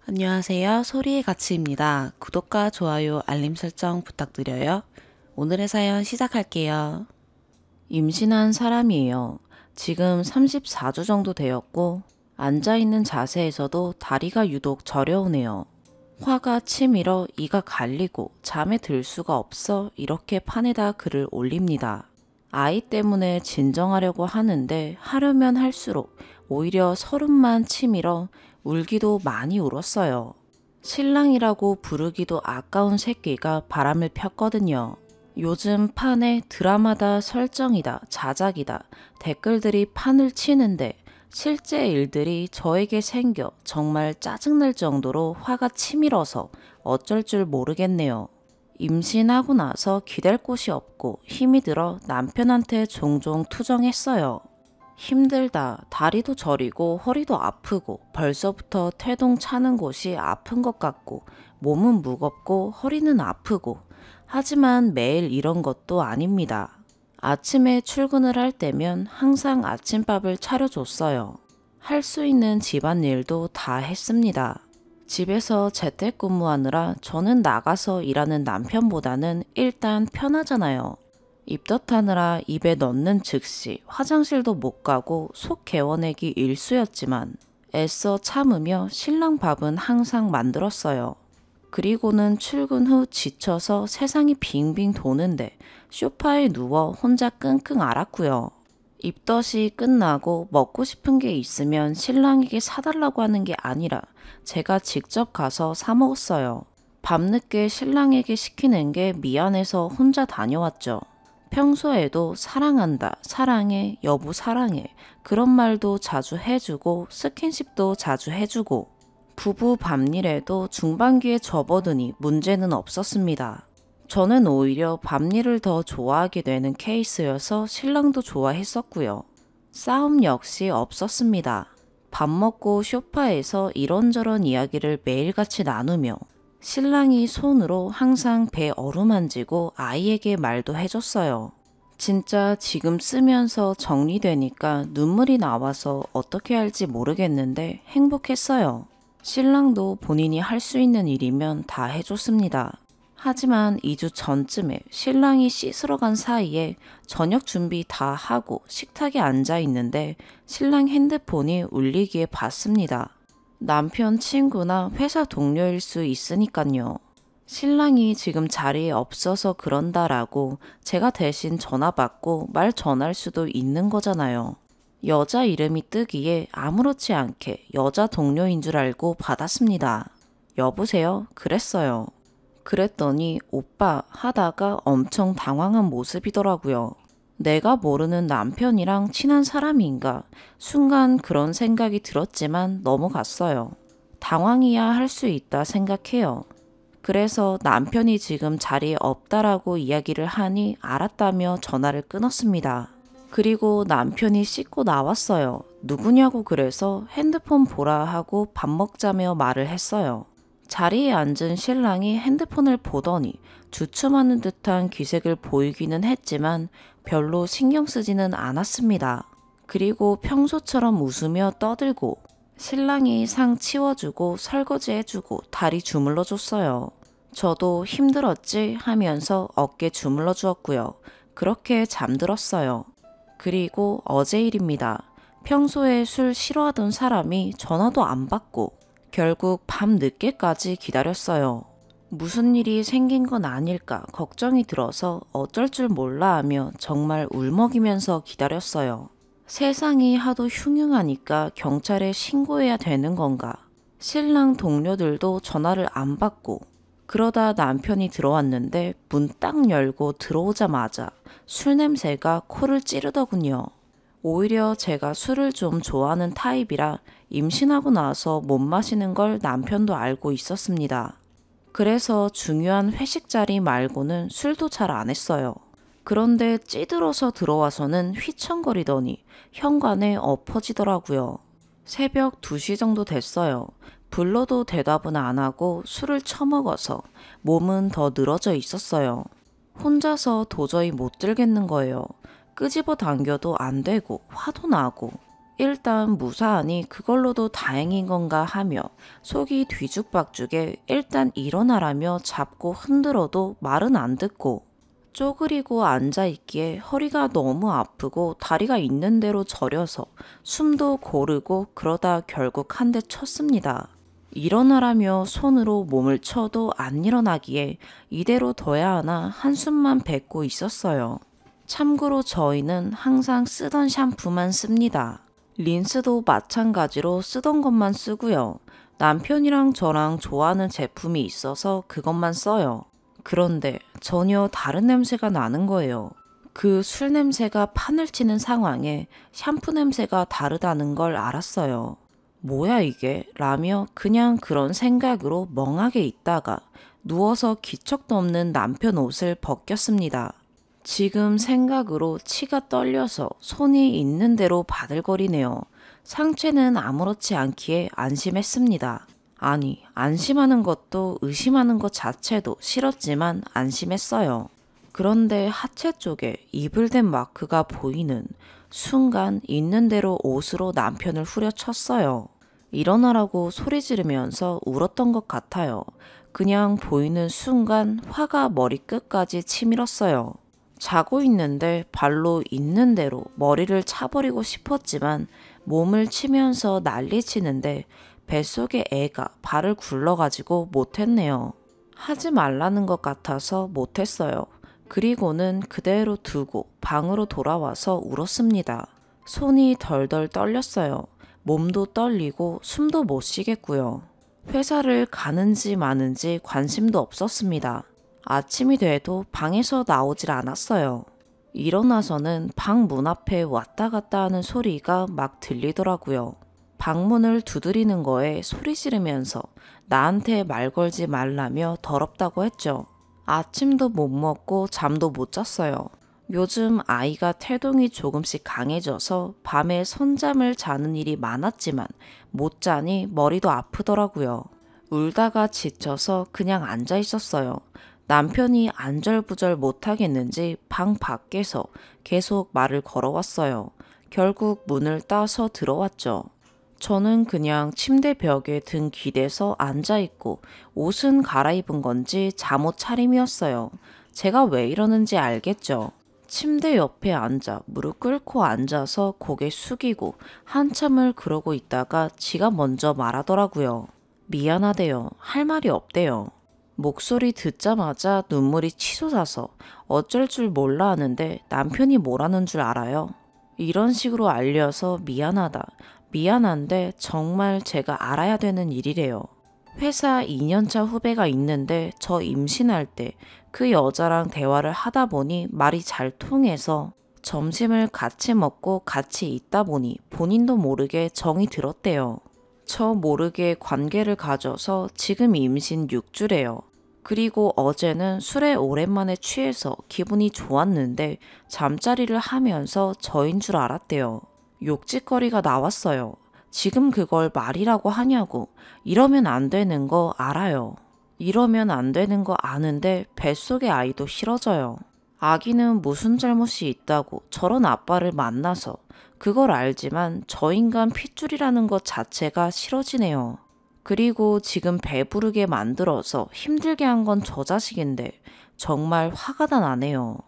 안녕하세요. 소리의 가치입니다. 구독과 좋아요, 알림 설정 부탁드려요. 오늘의 사연 시작할게요. 임신한 사람이에요. 지금 34주 정도 되었고 앉아있는 자세에서도 다리가 유독 저려오네요. 화가 치밀어 이가 갈리고 잠에 들 수가 없어 이렇게 판에다 글을 올립니다. 아이 때문에 진정하려고 하는데 하려면 할수록 오히려 서름만 치밀어 울기도 많이 울었어요. 신랑이라고 부르기도 아까운 새끼가 바람을 폈거든요. 요즘 판에 드라마다 설정이다 자작이다 댓글들이 판을 치는데 실제 일들이 저에게 생겨 정말 짜증날 정도로 화가 치밀어서 어쩔 줄 모르겠네요. 임신하고 나서 기댈 곳이 없고 힘이 들어 남편한테 종종 투정했어요. 힘들다, 다리도 저리고 허리도 아프고 벌써부터 태동 차는 곳이 아픈 것 같고 몸은 무겁고 허리는 아프고 하지만 매일 이런 것도 아닙니다. 아침에 출근을 할 때면 항상 아침밥을 차려줬어요. 할 수 있는 집안일도 다 했습니다. 집에서 재택근무하느라 저는 나가서 일하는 남편보다는 일단 편하잖아요. 입덧하느라 입에 넣는 즉시 화장실도 못 가고 속 개워내기 일쑤였지만 애써 참으며 신랑 밥은 항상 만들었어요. 그리고는 출근 후 지쳐서 세상이 빙빙 도는데 소파에 누워 혼자 끙끙 앓았고요. 입덧이 끝나고 먹고 싶은 게 있으면 신랑에게 사달라고 하는 게 아니라 제가 직접 가서 사 먹었어요. 밤늦게 신랑에게 시키는 게 미안해서 혼자 다녀왔죠. 평소에도 사랑한다, 사랑해, 여보 사랑해 그런 말도 자주 해주고 스킨십도 자주 해주고 부부 밤일에도 중반기에 접어드니 문제는 없었습니다. 저는 오히려 밤일을 더 좋아하게 되는 케이스여서 신랑도 좋아했었고요. 싸움 역시 없었습니다. 밥 먹고 소파에서 이런저런 이야기를 매일같이 나누며 신랑이 손으로 항상 배 어루만지고 아이에게 말도 해줬어요. 진짜 지금 쓰면서 정리되니까 눈물이 나와서 어떻게 할지 모르겠는데 행복했어요. 신랑도 본인이 할 수 있는 일이면 다 해줬습니다. 하지만 2주 전쯤에 신랑이 씻으러 간 사이에 저녁 준비 다 하고 식탁에 앉아 있는데 신랑 핸드폰이 울리기에 봤습니다. 남편 친구나 회사 동료일 수 있으니깐요. 신랑이 지금 자리에 없어서 그런다라고 제가 대신 전화 받고 말 전할 수도 있는 거잖아요. 여자 이름이 뜨기에 아무렇지 않게 여자 동료인 줄 알고 받았습니다. 여보세요? 그랬어요. 그랬더니 오빠 하다가 엄청 당황한 모습이더라고요. 내가 모르는 남편이랑 친한 사람인가 순간 그런 생각이 들었지만 넘어갔어요. 당황이야 할 수 있다 생각해요. 그래서 남편이 지금 자리에 없다라고 이야기를 하니 알았다며 전화를 끊었습니다. 그리고 남편이 씻고 나왔어요. 누구냐고 그래서 핸드폰 보라 하고 밥 먹자며 말을 했어요. 자리에 앉은 신랑이 핸드폰을 보더니 주춤하는 듯한 기색을 보이기는 했지만 별로 신경 쓰지는 않았습니다. 그리고 평소처럼 웃으며 떠들고 신랑이 상 치워주고 설거지 해주고 다리 주물러 줬어요. 저도 힘들었지 하면서 어깨 주물러 주었고요. 그렇게 잠들었어요. 그리고 어제 일입니다. 평소에 술 싫어하던 사람이 전화도 안 받고 결국 밤 늦게까지 기다렸어요. 무슨 일이 생긴 건 아닐까 걱정이 들어서 어쩔 줄 몰라 하며 정말 울먹이면서 기다렸어요. 세상이 하도 흉흉하니까 경찰에 신고해야 되는 건가. 신랑 동료들도 전화를 안 받고 그러다 남편이 들어왔는데 문 딱 열고 들어오자마자 술 냄새가 코를 찌르더군요. 오히려 제가 술을 좀 좋아하는 타입이라 임신하고 나서 못 마시는 걸 남편도 알고 있었습니다. 그래서 중요한 회식 자리 말고는 술도 잘 안 했어요. 그런데 찌들어서 들어와서는 휘청거리더니 현관에 엎어지더라고요. 새벽 2시 정도 됐어요. 불러도 대답은 안 하고 술을 처먹어서 몸은 더 늘어져 있었어요. 혼자서 도저히 못 들겠는 거예요. 끄집어 당겨도 안 되고 화도 나고 일단 무사하니 그걸로도 다행인 건가 하며 속이 뒤죽박죽에 일단 일어나라며 잡고 흔들어도 말은 안 듣고 쪼그리고 앉아있기에 허리가 너무 아프고 다리가 있는 대로 저려서 숨도 고르고 그러다 결국 한 대 쳤습니다. 일어나라며 손으로 몸을 쳐도 안 일어나기에 이대로 둬야 하나 한숨만 뱉고 있었어요. 참고로 저희는 항상 쓰던 샴푸만 씁니다. 린스도 마찬가지로 쓰던 것만 쓰고요. 남편이랑 저랑 좋아하는 제품이 있어서 그것만 써요. 그런데 전혀 다른 냄새가 나는 거예요. 그 술 냄새가 판을 치는 상황에 샴푸 냄새가 다르다는 걸 알았어요. 뭐야 이게? 라며 그냥 그런 생각으로 멍하게 있다가 누워서 기척도 없는 남편 옷을 벗겼습니다. 지금 생각으로 치가 떨려서 손이 있는 대로 바들거리네요. 상체는 아무렇지 않기에 안심했습니다. 아니, 안심하는 것도 의심하는 것 자체도 싫었지만 안심했어요. 그런데 하체 쪽에 이불된 마크가 보이는 순간 있는 대로 옷으로 남편을 후려쳤어요. 일어나라고 소리 지르면서 울었던 것 같아요. 그냥 보이는 순간 화가 머리 끝까지 치밀었어요. 자고 있는데 발로 있는 대로 머리를 차버리고 싶었지만 몸을 치면서 난리치는데 뱃속의 애가 발을 굴러가지고 못했네요. 하지 말라는 것 같아서 못했어요. 그리고는 그대로 두고 방으로 돌아와서 울었습니다. 손이 덜덜 떨렸어요. 몸도 떨리고 숨도 못 쉬겠고요. 회사를 가는지 마는지 관심도 없었습니다. 아침이 돼도 방에서 나오질 않았어요. 일어나서는 방 문 앞에 왔다 갔다 하는 소리가 막 들리더라고요. 방문을 두드리는 거에 소리 지르면서 나한테 말 걸지 말라며 더럽다고 했죠. 아침도 못 먹고 잠도 못 잤어요. 요즘 아이가 태동이 조금씩 강해져서 밤에 선잠을 자는 일이 많았지만 못 자니 머리도 아프더라고요. 울다가 지쳐서 그냥 앉아 있었어요. 남편이 안절부절 못하겠는지 방 밖에서 계속 말을 걸어왔어요. 결국 문을 따서 들어왔죠. 저는 그냥 침대 벽에 등 기대서 앉아있고 옷은 갈아입은 건지 잠옷 차림이었어요. 제가 왜 이러는지 알겠죠. 침대 옆에 앉아 무릎 꿇고 앉아서 고개 숙이고 한참을 그러고 있다가 지가 먼저 말하더라고요. 미안하대요. 할 말이 없대요. 목소리 듣자마자 눈물이 치솟아서 어쩔 줄 몰라 하는데 남편이 뭐라는 줄 알아요? 이런 식으로 알려서 미안하다. 미안한데 정말 제가 알아야 되는 일이래요. 회사 2년차 후배가 있는데 저 임신할 때 그 여자랑 대화를 하다 보니 말이 잘 통해서 점심을 같이 먹고 같이 있다 보니 본인도 모르게 정이 들었대요. 저 모르게 관계를 가져서 지금 임신 6주래요. 그리고 어제는 술에 오랜만에 취해서 기분이 좋았는데 잠자리를 하면서 저인 줄 알았대요. 욕짓거리가 나왔어요. 지금 그걸 말이라고 하냐고. 이러면 안 되는 거 알아요. 이러면 안 되는 거 아는데 뱃속의 아이도 싫어져요. 아기는 무슨 잘못이 있다고 저런 아빠를 만나서 그걸 알지만 저 인간 핏줄이라는 것 자체가 싫어지네요. 그리고 지금 배부르게 만들어서 힘들게 한 건 저 자식인데 정말 화가 다 나네요.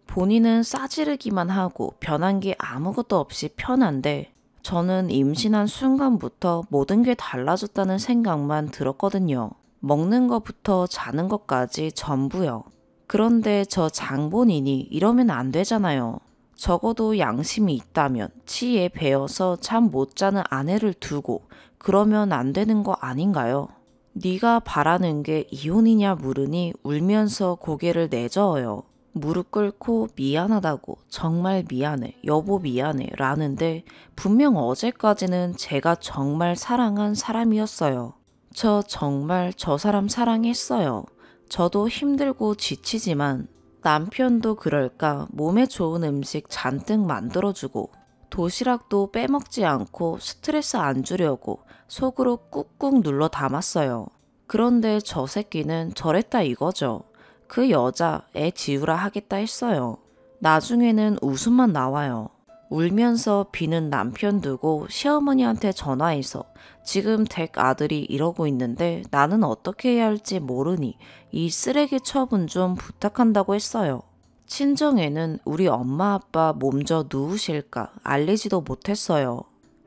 본인은 싸지르기만 하고 변한 게 아무것도 없이 편한데 저는 임신한 순간부터 모든 게 달라졌다는 생각만 들었거든요. 먹는 것부터 자는 것까지 전부요. 그런데 저 장본인이 이러면 안 되잖아요. 적어도 양심이 있다면 치에 베어서 잠 못 자는 아내를 두고 그러면 안 되는 거 아닌가요? 네가 바라는 게 이혼이냐 물으니 울면서 고개를 내저어요. 무릎 꿇고 미안하다고 정말 미안해 여보 미안해 라는데 분명 어제까지는 제가 정말 사랑한 사람이었어요. 저 정말 저 사람 사랑했어요. 저도 힘들고 지치지만 남편도 그럴까 몸에 좋은 음식 잔뜩 만들어주고 도시락도 빼먹지 않고 스트레스 안 주려고 속으로 꾹꾹 눌러 담았어요. 그런데 저 새끼는 저랬다 이거죠. 그 여자 애 지우라 하겠다 했어요. 나중에는 웃음만 나와요. 울면서 비는 남편 두고 시어머니한테 전화해서 지금 댁 아들이 이러고 있는데 나는 어떻게 해야 할지 모르니 이 쓰레기 처분 좀 부탁한다고 했어요. 친정에는 우리 엄마 아빠 몸져 누우실까 알리지도 못했어요.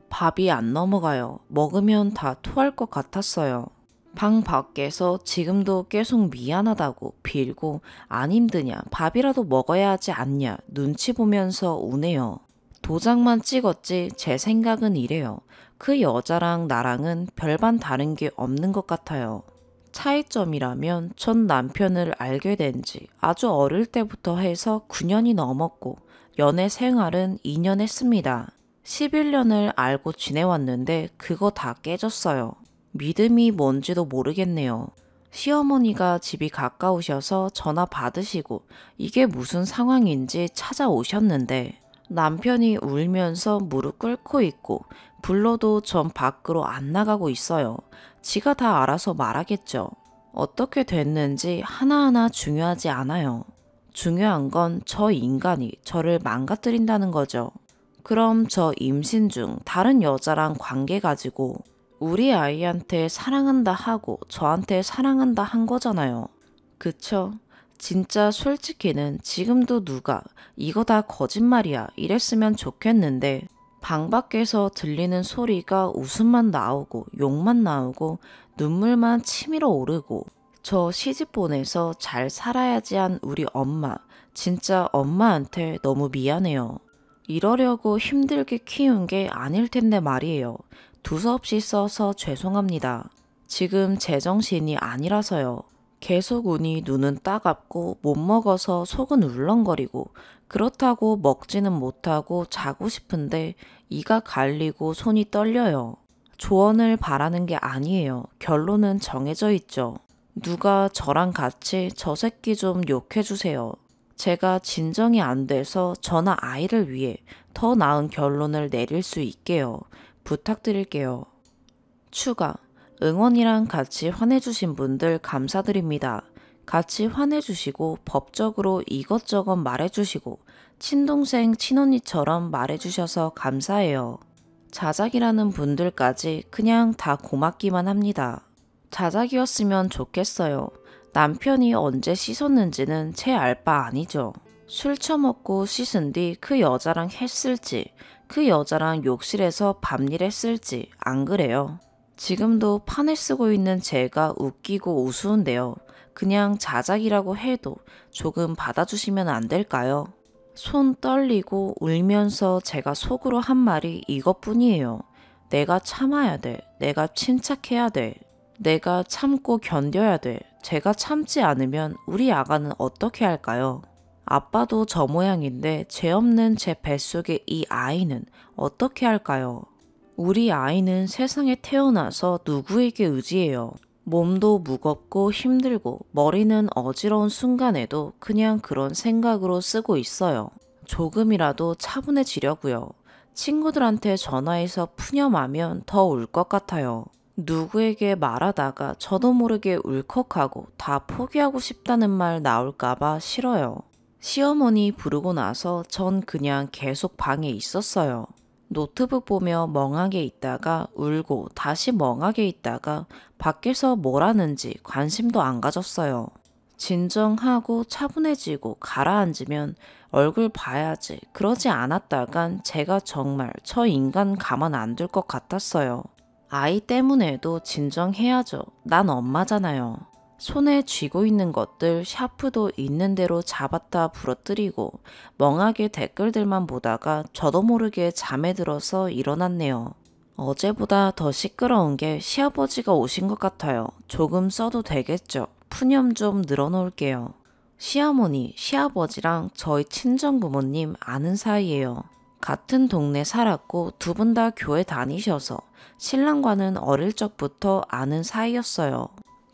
밥이 안 넘어가요. 먹으면 다 토할 것 같았어요. 방 밖에서 지금도 계속 미안하다고 빌고 안 힘드냐 밥이라도 먹어야 하지 않냐 눈치 보면서 우네요. 도장만 찍었지 제 생각은 이래요. 그 여자랑 나랑은 별반 다른 게 없는 것 같아요. 차이점이라면 전 남편을 알게 된 지 아주 어릴 때부터 해서 9년이 넘었고 연애 생활은 2년 했습니다. 11년을 알고 지내왔는데 그거 다 깨졌어요. 믿음이 뭔지도 모르겠네요. 시어머니가 집이 가까우셔서 전화 받으시고 이게 무슨 상황인지 찾아오셨는데 남편이 울면서 무릎 꿇고 있고 불러도 전 밖으로 안 나가고 있어요. 지가 다 알아서 말하겠죠. 어떻게 됐는지 하나하나 중요하지 않아요. 중요한 건 저 인간이 저를 망가뜨린다는 거죠. 그럼 저 임신 중 다른 여자랑 관계 가지고 우리 아이한테 사랑한다 하고 저한테 사랑한다 한 거잖아요. 그쵸? 진짜 솔직히는 지금도 누가 이거 다 거짓말이야 이랬으면 좋겠는데 방 밖에서 들리는 소리가 웃음만 나오고 욕만 나오고 눈물만 치밀어 오르고 저 시집 보내서 잘 살아야지 한 우리 엄마 진짜 엄마한테 너무 미안해요. 이러려고 힘들게 키운 게 아닐 텐데 말이에요. 두서없이 써서 죄송합니다. 지금 제정신이 아니라서요. 계속 우니 눈은 따갑고 못 먹어서 속은 울렁거리고 그렇다고 먹지는 못하고 자고 싶은데 이가 갈리고 손이 떨려요. 조언을 바라는 게 아니에요. 결론은 정해져 있죠. 누가 저랑 같이 저 새끼 좀 욕해주세요. 제가 진정이 안 돼서 저나 아이를 위해 더 나은 결론을 내릴 수 있게요. 부탁드릴게요. 추가. 응원이랑 같이 화내주신 분들 감사드립니다. 같이 화내주시고 법적으로 이것저것 말해주시고 친동생 친언니처럼 말해주셔서 감사해요. 자작이라는 분들까지 그냥 다 고맙기만 합니다. 자작이었으면 좋겠어요. 남편이 언제 씻었는지는 제 알 바 아니죠. 술 처먹고 씻은 뒤 그 여자랑 했을지 그 여자랑 욕실에서 밤일 했을지 안 그래요. 지금도 판을 쓰고 있는 제가 웃기고 우스운데요. 그냥 자작이라고 해도 조금 받아주시면 안 될까요? 손 떨리고 울면서 제가 속으로 한 말이 이것뿐이에요. 내가 참아야 돼. 내가 침착해야 돼. 내가 참고 견뎌야 돼. 제가 참지 않으면 우리 아가는 어떻게 할까요? 아빠도 저 모양인데 죄 없는 제 뱃속의 이 아이는 어떻게 할까요? 우리 아이는 세상에 태어나서 누구에게 의지해요. 몸도 무겁고 힘들고 머리는 어지러운 순간에도 그냥 그런 생각으로 쓰고 있어요. 조금이라도 차분해지려고요. 친구들한테 전화해서 푸념하면 더 울 것 같아요. 누구에게 말하다가 저도 모르게 울컥하고 다 포기하고 싶다는 말 나올까봐 싫어요. 시어머니 부르고 나서 전 그냥 계속 방에 있었어요. 노트북 보며 멍하게 있다가 울고 다시 멍하게 있다가 밖에서 뭘 하는지 관심도 안 가졌어요. 진정하고 차분해지고 가라앉으면 얼굴 봐야지 그러지 않았다간 제가 정말 저 인간 가만 안 둘 것 같았어요. 아이 때문에도 진정해야죠. 난 엄마잖아요. 손에 쥐고 있는 것들 샤프도 있는 대로 잡았다 부러뜨리고 멍하게 댓글들만 보다가 저도 모르게 잠에 들어서 일어났네요. 어제보다 더 시끄러운 게 시아버지가 오신 것 같아요. 조금 써도 되겠죠? 푸념 좀 늘어놓을게요. 시어머니, 시아버지랑 저희 친정부모님 아는 사이예요. 같은 동네 살았고 두 분 다 교회 다니셔서 신랑과는 어릴 적부터 아는 사이였어요.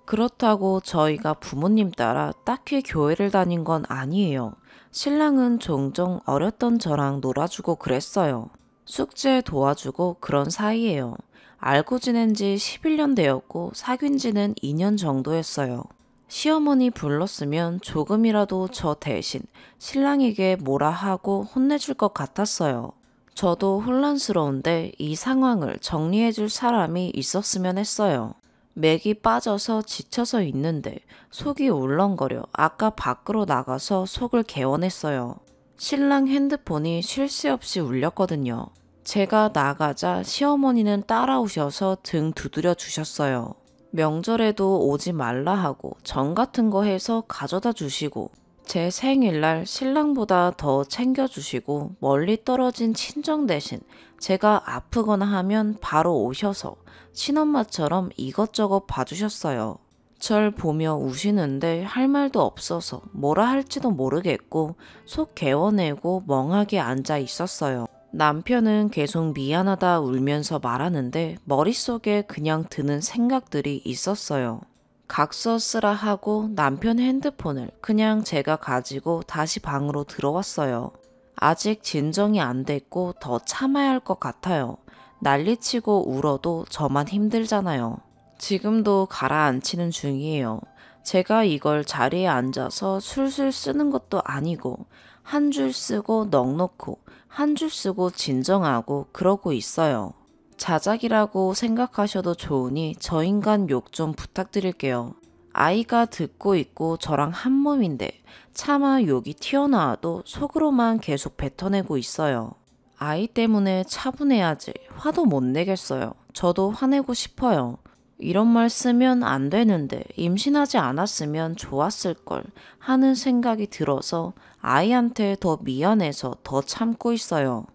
그렇다고 저희가 부모님 따라 딱히 교회를 다닌 건 아니에요. 신랑은 종종 어렸던 저랑 놀아주고 그랬어요. 숙제 도와주고 그런 사이예요. 알고 지낸 지 11년 되었고 사귄 지는 2년 정도였어요. 시어머니 불렀으면 조금이라도 저 대신 신랑에게 뭐라 하고 혼내줄 것 같았어요. 저도 혼란스러운데 이 상황을 정리해줄 사람이 있었으면 했어요. 맥이 빠져서 지쳐서 있는데 속이 울렁거려 아까 밖으로 나가서 속을 개원했어요. 신랑 핸드폰이 쉴 새 없이 울렸거든요. 제가 나가자 시어머니는 따라오셔서 등 두드려 주셨어요. 명절에도 오지 말라 하고 전 같은 거 해서 가져다 주시고 제 생일날 신랑보다 더 챙겨주시고 멀리 떨어진 친정 대신 제가 아프거나 하면 바로 오셔서 친엄마처럼 이것저것 봐주셨어요. 절 보며 우시는데 할 말도 없어서 뭐라 할지도 모르겠고 속 개워내고 멍하게 앉아 있었어요. 남편은 계속 미안하다 울면서 말하는데 머릿속에 그냥 드는 생각들이 있었어요. 각서 쓰라 하고 남편 핸드폰을 그냥 제가 가지고 다시 방으로 들어왔어요. 아직 진정이 안 됐고 더 참아야 할 것 같아요. 난리치고 울어도 저만 힘들잖아요. 지금도 가라앉히는 중이에요. 제가 이걸 자리에 앉아서 술술 쓰는 것도 아니고 한 줄 쓰고 넋놓고 한 줄 쓰고 진정하고 그러고 있어요. 자작이라고 생각하셔도 좋으니 저 인간 욕 좀 부탁드릴게요. 아이가 듣고 있고 저랑 한 몸인데 차마 욕이 튀어나와도 속으로만 계속 뱉어내고 있어요. 아이 때문에 차분해야지 화도 못 내겠어요. 저도 화내고 싶어요. 이런 말 쓰면 안 되는데 임신하지 않았으면 좋았을걸 하는 생각이 들어서 아이한테 더 미안해서 더 참고 있어요.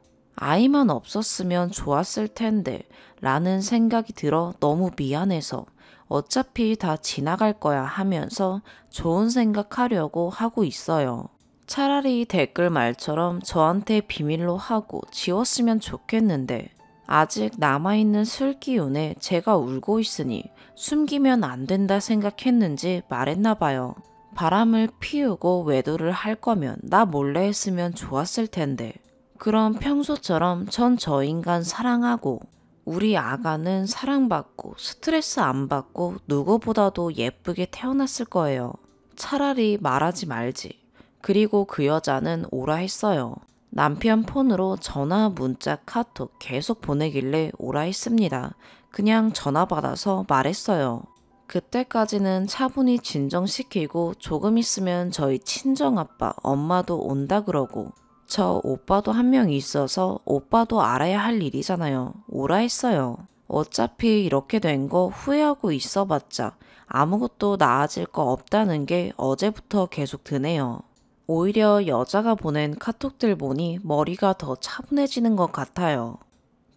아이만 없었으면 좋았을 텐데 라는 생각이 들어 너무 미안해서 어차피 다 지나갈 거야 하면서 좋은 생각하려고 하고 있어요. 차라리 댓글 말처럼 저한테 비밀로 하고 지웠으면 좋겠는데 아직 남아있는 술 기운에 제가 울고 있으니 숨기면 안 된다 생각했는지 말했나 봐요. 바람을 피우고 외도를 할 거면 나 몰래 했으면 좋았을 텐데. 그럼 평소처럼 전 저 인간 사랑하고 우리 아가는 사랑받고 스트레스 안 받고 누구보다도 예쁘게 태어났을 거예요. 차라리 말하지 말지. 그리고 그 여자는 오라 했어요. 남편 폰으로 전화, 문자, 카톡 계속 보내길래 오라 했습니다. 그냥 전화 받아서 말했어요. 그때까지는 차분히 진정시키고 조금 있으면 저희 친정아빠, 엄마도 온다 그러고 저 오빠도 한 명 있어서 오빠도 알아야 할 일이잖아요. 오라 했어요. 어차피 이렇게 된 거 후회하고 있어봤자 아무것도 나아질 거 없다는 게 어제부터 계속 드네요. 오히려 여자가 보낸 카톡들 보니 머리가 더 차분해지는 것 같아요.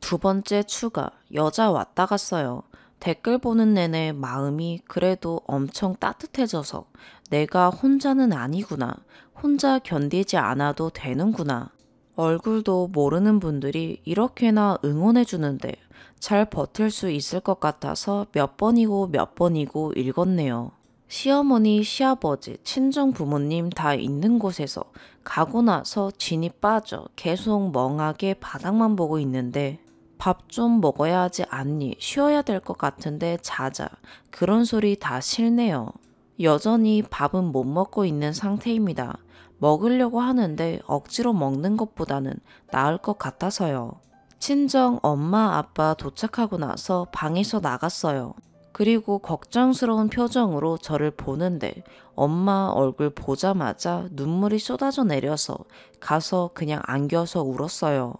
두 번째 추가, 여자 왔다 갔어요. 댓글 보는 내내 마음이 그래도 엄청 따뜻해져서 내가 혼자는 아니구나. 혼자 견디지 않아도 되는구나. 얼굴도 모르는 분들이 이렇게나 응원해주는데 잘 버틸 수 있을 것 같아서 몇 번이고 읽었네요. 시어머니, 시아버지, 친정 부모님 다 있는 곳에서 가고 나서 진이 빠져 계속 멍하게 바닥만 보고 있는데 밥 좀 먹어야 하지 않니? 쉬어야 될 것 같은데 자자. 그런 소리 다 싫네요. 여전히 밥은 못 먹고 있는 상태입니다. 먹으려고 하는데 억지로 먹는 것보다는 나을 것 같아서요. 친정 엄마 아빠 도착하고 나서 방에서 나갔어요. 그리고 걱정스러운 표정으로 저를 보는데 엄마 얼굴 보자마자 눈물이 쏟아져 내려서 가서 그냥 안겨서 울었어요.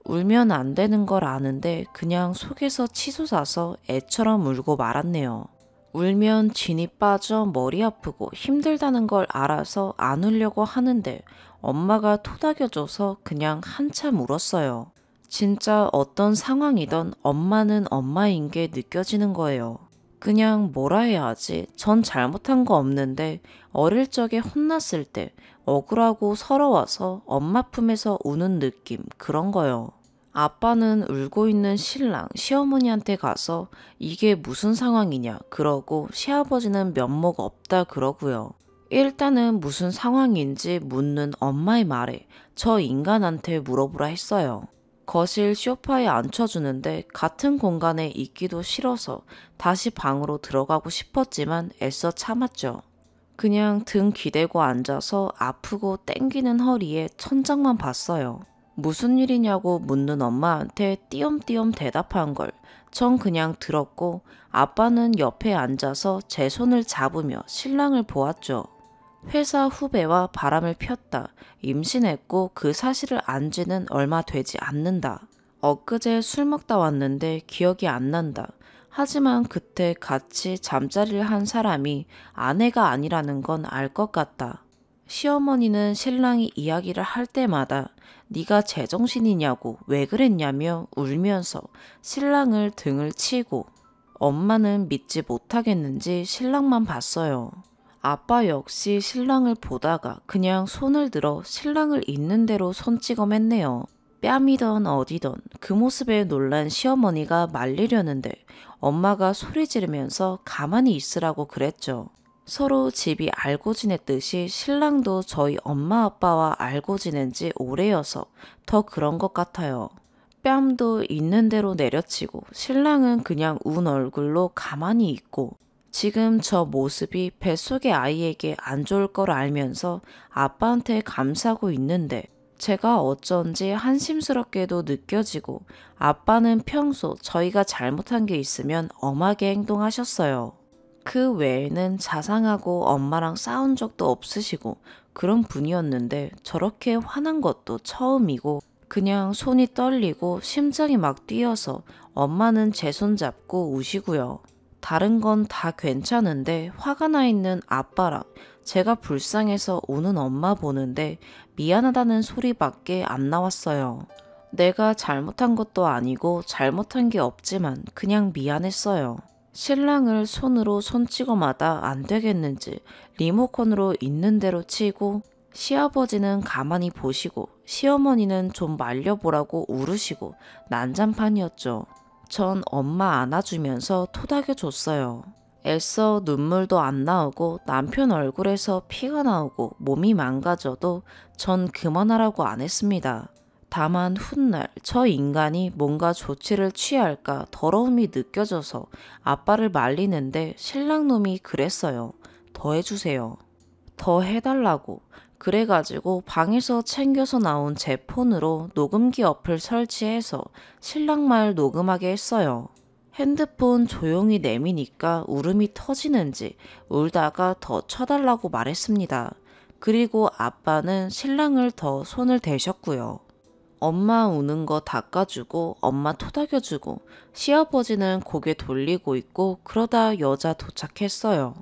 울면 안 되는 걸 아는데 그냥 속에서 치솟아서 애처럼 울고 말았네요. 울면 진이 빠져 머리 아프고 힘들다는 걸 알아서 안 울려고 하는데 엄마가 토닥여줘서 그냥 한참 울었어요. 진짜 어떤 상황이든 엄마는 엄마인 게 느껴지는 거예요. 그냥 뭐라 해야 하지? 전 잘못한 거 없는데 어릴 적에 혼났을 때 억울하고 서러워서 엄마 품에서 우는 느낌 그런 거요. 아빠는 울고 있는 신랑, 시어머니한테 가서 이게 무슨 상황이냐 그러고 시아버지는 면목 없다 그러고요. 일단은 무슨 상황인지 묻는 엄마의 말에 저 인간한테 물어보라 했어요. 거실 소파에 앉혀주는데 같은 공간에 있기도 싫어서 다시 방으로 들어가고 싶었지만 애써 참았죠. 그냥 등 기대고 앉아서 아프고 땡기는 허리에 천장만 봤어요. 무슨 일이냐고 묻는 엄마한테 띄엄띄엄 대답한 걸 전 그냥 들었고 아빠는 옆에 앉아서 제 손을 잡으며 신랑을 보았죠. 회사 후배와 바람을 폈다. 임신했고 그 사실을 안 지는 얼마 되지 않는다. 엊그제 술 먹다 왔는데 기억이 안 난다. 하지만 그때 같이 잠자리를 한 사람이 아내가 아니라는 건 알 것 같다. 시어머니는 신랑이 이야기를 할 때마다 네가 제정신이냐고 왜 그랬냐며 울면서 신랑을 등을 치고, 엄마는 믿지 못하겠는지 신랑만 봤어요. 아빠 역시 신랑을 보다가 그냥 손을 들어 신랑을 있는 대로 손찌검했네요. 뺨이던 어디던 그 모습에 놀란 시어머니가 말리려는데 엄마가 소리 지르면서 가만히 있으라고 그랬죠. 서로 집이 알고 지냈듯이 신랑도 저희 엄마 아빠와 알고 지낸 지 오래여서 더 그런 것 같아요. 뺨도 있는 대로 내려치고 신랑은 그냥 운 얼굴로 가만히 있고, 지금 저 모습이 뱃속의 아이에게 안 좋을 걸 알면서 아빠한테 감싸고 있는데 제가 어쩐지 한심스럽게도 느껴지고, 아빠는 평소 저희가 잘못한 게 있으면 엄하게 행동하셨어요. 그 외에는 자상하고 엄마랑 싸운 적도 없으시고 그런 분이었는데 저렇게 화난 것도 처음이고, 그냥 손이 떨리고 심장이 막 뛰어서 엄마는 제 손 잡고 우시고요. 다른 건 다 괜찮은데 화가 나 있는 아빠랑 제가 불쌍해서 우는 엄마 보는데 미안하다는 소리밖에 안 나왔어요. 내가 잘못한 것도 아니고 잘못한 게 없지만 그냥 미안했어요. 신랑을 손으로 손찌검하다 안 되겠는지 리모컨으로 있는 대로 치고, 시아버지는 가만히 보시고 시어머니는 좀 말려보라고 울으시고 난장판이었죠. 전 엄마 안아주면서 토닥여줬어요. 애써 눈물도 안 나오고 남편 얼굴에서 피가 나오고 몸이 망가져도 전 그만하라고 안 했습니다. 다만 훗날 저 인간이 뭔가 조치를 취할까 더러움이 느껴져서 아빠를 말리는데 신랑놈이 그랬어요. 더 해주세요. 더 해달라고. 그래가지고 방에서 챙겨서 나온 제 폰으로 녹음기 어플 설치해서 신랑 말 녹음하게 했어요. 핸드폰 조용히 내미니까 울음이 터지는지 울다가 더 쳐달라고 말했습니다. 그리고 아빠는 신랑을 더 손을 대셨고요. 엄마 우는 거 닦아주고 엄마 토닥여주고 시아버지는 고개 돌리고 있고, 그러다 여자 도착했어요.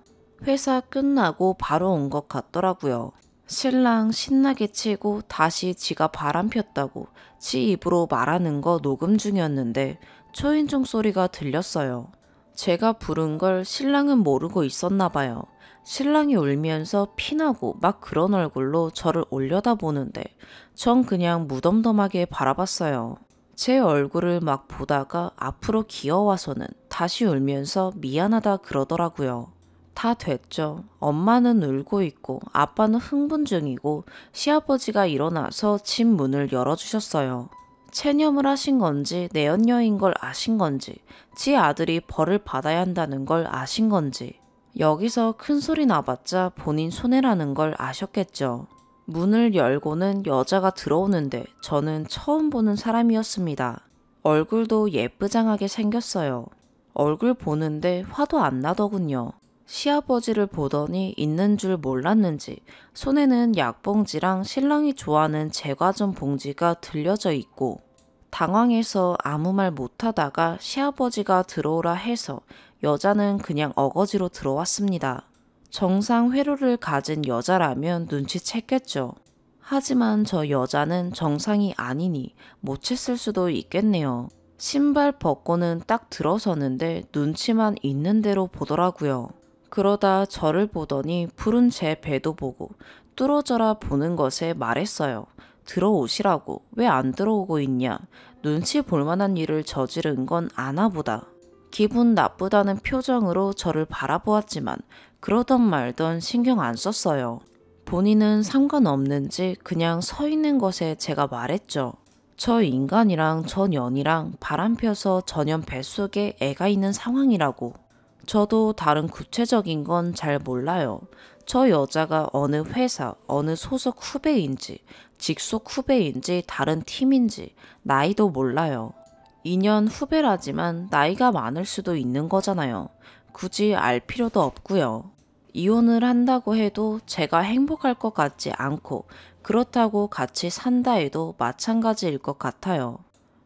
회사 끝나고 바로 온 것 같더라고요. 신랑 신나게 치고 다시 지가 바람 폈다고 지 입으로 말하는 거 녹음 중이었는데 초인종 소리가 들렸어요. 제가 부른 걸 신랑은 모르고 있었나 봐요. 신랑이 울면서 피나고 막 그런 얼굴로 저를 올려다보는데 전 그냥 무덤덤하게 바라봤어요. 제 얼굴을 막 보다가 앞으로 기어와서는 다시 울면서 미안하다 그러더라고요. 다 됐죠. 엄마는 울고 있고 아빠는 흥분 중이고 시아버지가 일어나서 집 문을 열어주셨어요. 체념을 하신 건지 내연녀인 걸 아신 건지 지 아들이 벌을 받아야 한다는 걸 아신 건지, 여기서 큰 소리 나봤자 본인 손해라는 걸 아셨겠죠. 문을 열고는 여자가 들어오는데 저는 처음 보는 사람이었습니다. 얼굴도 예쁘장하게 생겼어요. 얼굴 보는데 화도 안 나더군요. 시아버지를 보더니 있는 줄 몰랐는지 손에는 약봉지랑 신랑이 좋아하는 제과점 봉지가 들려져 있고, 당황해서 아무 말 못하다가 시아버지가 들어오라 해서 여자는 그냥 어거지로 들어왔습니다. 정상 회로를 가진 여자라면 눈치챘겠죠. 하지만 저 여자는 정상이 아니니 못 챘을 수도 있겠네요. 신발 벗고는 딱 들어서는데 눈치만 있는 대로 보더라고요. 그러다 저를 보더니 푸른 제 배도 보고 뚫어져라 보는 것에 말했어요. 들어오시라고. 왜 안 들어오고 있냐. 눈치 볼 만한 일을 저지른 건 아나보다. 기분 나쁘다는 표정으로 저를 바라보았지만 그러던 말던 신경 안 썼어요. 본인은 상관없는지 그냥 서 있는 것에 제가 말했죠. 저 인간이랑 저 년이랑 바람 펴서 전년 뱃속에 애가 있는 상황이라고. 저도 다른 구체적인 건 잘 몰라요. 저 여자가 어느 회사, 어느 소속 후배인지, 직속 후배인지 다른 팀인지 나이도 몰라요. 2년 후배라지만 나이가 많을 수도 있는 거잖아요. 굳이 알 필요도 없고요. 이혼을 한다고 해도 제가 행복할 것 같지 않고 그렇다고 같이 산다 해도 마찬가지일 것 같아요.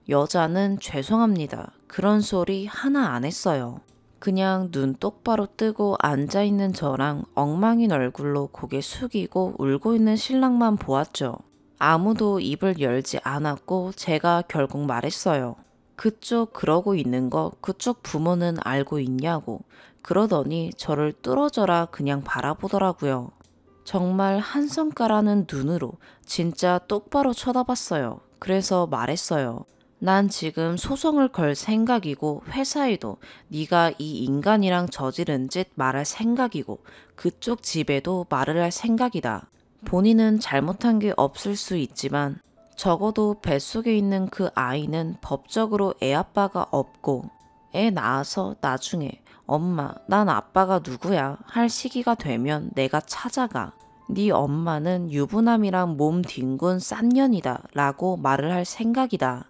여자는 죄송합니다. 그런 소리 하나 안 했어요. 그냥 눈 똑바로 뜨고 앉아있는 저랑 엉망인 얼굴로 고개 숙이고 울고 있는 신랑만 보았죠. 아무도 입을 열지 않았고 제가 결국 말했어요. 그쪽 그러고 있는 거 그쪽 부모는 알고 있냐고. 그러더니 저를 뚫어져라 그냥 바라보더라고요. 정말 한 성깔하는 눈으로 진짜 똑바로 쳐다봤어요. 그래서 말했어요. 난 지금 소송을 걸 생각이고 회사에도 네가 이 인간이랑 저지른 짓 말할 생각이고 그쪽 집에도 말을 할 생각이다. 본인은 잘못한 게 없을 수 있지만 적어도 뱃속에 있는 그 아이는 법적으로 애 아빠가 없고 애 낳아서 나중에 엄마, 난 아빠가 누구야 할 시기가 되면 내가 찾아가. 네 엄마는 유부남이랑 몸 뒹군 싼년이다 라고 말을 할 생각이다.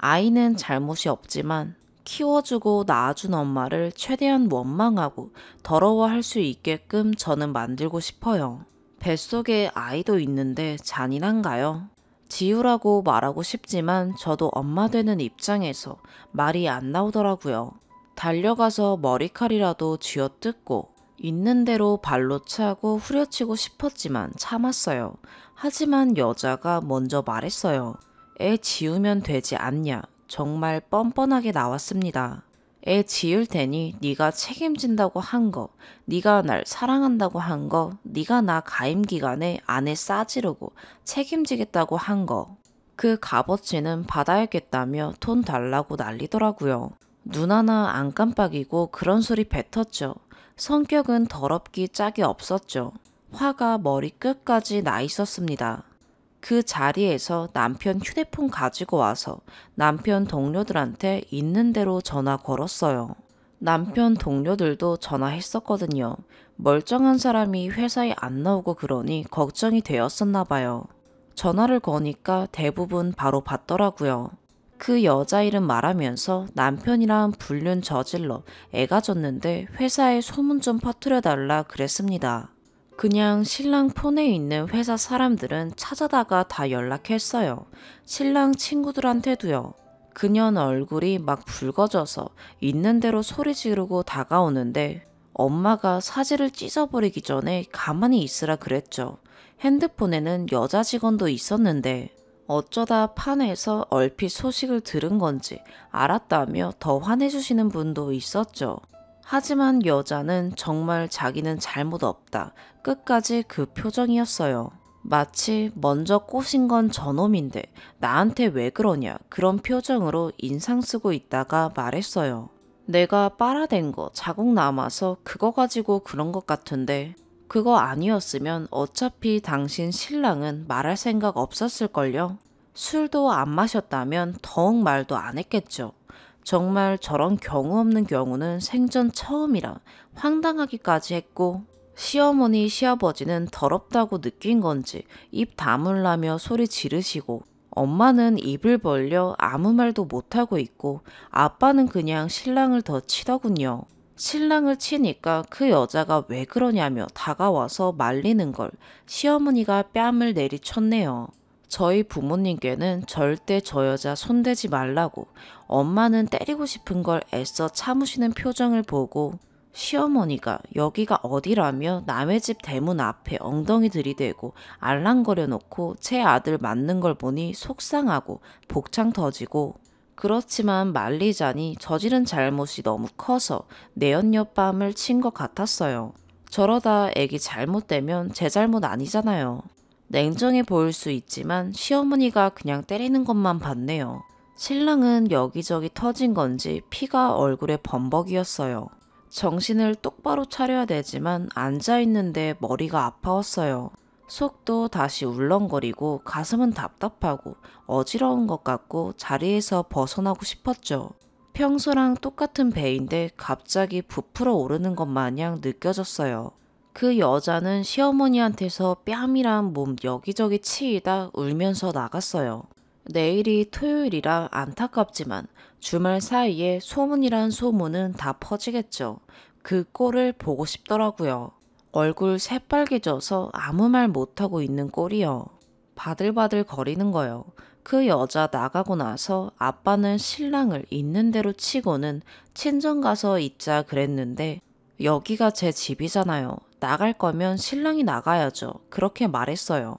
아이는 잘못이 없지만 키워주고 낳아준 엄마를 최대한 원망하고 더러워할 수 있게끔 저는 만들고 싶어요. 뱃속에 아이도 있는데 잔인한가요? 지우라고 말하고 싶지만 저도 엄마 되는 입장에서 말이 안 나오더라고요. 달려가서 머리칼이라도 쥐어뜯고 있는 대로 발로 차고 후려치고 싶었지만 참았어요. 하지만 여자가 먼저 말했어요. 애 지우면 되지 않냐. 정말 뻔뻔하게 나왔습니다. 애 지을 테니 네가 책임진다고 한 거, 네가 날 사랑한다고 한 거, 네가 나 가임 기간에 아내 싸지르고 책임지겠다고 한 거. 그 값어치는 받아야겠다며 돈 달라고 난리더라고요. 눈 하나 안 깜빡이고 그런 소리 뱉었죠. 성격은 더럽기 짝이 없었죠. 화가 머리 끝까지 나 있었습니다. 그 자리에서 남편 휴대폰 가지고 와서 남편 동료들한테 있는 대로 전화 걸었어요. 남편 동료들도 전화했었거든요. 멀쩡한 사람이 회사에 안 나오고 그러니 걱정이 되었었나 봐요. 전화를 거니까 대부분 바로 받더라고요. 그 여자 이름 말하면서 남편이랑 불륜 저질러 애가 졌는데 회사에 소문 좀 퍼뜨려달라 그랬습니다. 그냥 신랑 폰에 있는 회사 사람들은 찾아다가 다 연락했어요. 신랑 친구들한테도요. 그년 얼굴이 막 붉어져서 있는 대로 소리 지르고 다가오는데 엄마가 사지를 찢어버리기 전에 가만히 있으라 그랬죠. 핸드폰에는 여자 직원도 있었는데 어쩌다 판에서 얼핏 소식을 들은 건지 알았다며 더 화내주시는 분도 있었죠. 하지만 여자는 정말 자기는 잘못 없다. 끝까지 그 표정이었어요. 마치 먼저 꼬신 건 저놈인데 나한테 왜 그러냐 그런 표정으로 인상 쓰고 있다가 말했어요. 내가 빨아댄 거 자국 남아서 그거 가지고 그런 것 같은데 그거 아니었으면 어차피 당신 신랑은 말할 생각 없었을걸요. 술도 안 마셨다면 더욱 말도 안 했겠죠. 정말 저런 경우 없는 경우는 생전 처음이라 황당하기까지 했고 시어머니 시아버지는 더럽다고 느낀 건지 입 다물라며 소리 지르시고 엄마는 입을 벌려 아무 말도 못하고 있고 아빠는 그냥 신랑을 더 치더군요. 신랑을 치니까 그 여자가 왜 그러냐며 다가와서 말리는 걸 시어머니가 뺨을 내리쳤네요. 저희 부모님께는 절대 저 여자 손대지 말라고 엄마는 때리고 싶은 걸 애써 참으시는 표정을 보고 시어머니가 여기가 어디라며 남의 집 대문 앞에 엉덩이 들이대고 알랑거려 놓고 제 아들 맞는 걸 보니 속상하고 복창 터지고 그렇지만 말리자니 저지른 잘못이 너무 커서 내연녀 뺨을 친 것 같았어요. 저러다 애기 잘못되면 제 잘못 아니잖아요. 냉정해 보일 수 있지만 시어머니가 그냥 때리는 것만 봤네요. 신랑은 여기저기 터진 건지 피가 얼굴에 범벅이었어요. 정신을 똑바로 차려야 되지만 앉아있는데 머리가 아파왔어요. 속도 다시 울렁거리고 가슴은 답답하고 어지러운 것 같고 자리에서 벗어나고 싶었죠. 평소랑 똑같은 배인데 갑자기 부풀어 오르는 것 마냥 느껴졌어요. 그 여자는 시어머니한테서 뺨이랑 몸 여기저기 치이다 울면서 나갔어요. 내일이 토요일이라 안타깝지만 주말 사이에 소문이란 소문은 다 퍼지겠죠. 그 꼴을 보고 싶더라고요. 얼굴 새빨개져서 아무 말 못하고 있는 꼴이요. 바들바들 거리는 거요. 그 여자 나가고 나서 아빠는 신랑을 있는 대로 치고는 친정 가서 있자 그랬는데 여기가 제 집이잖아요. 나갈 거면 신랑이 나가야죠. 그렇게 말했어요.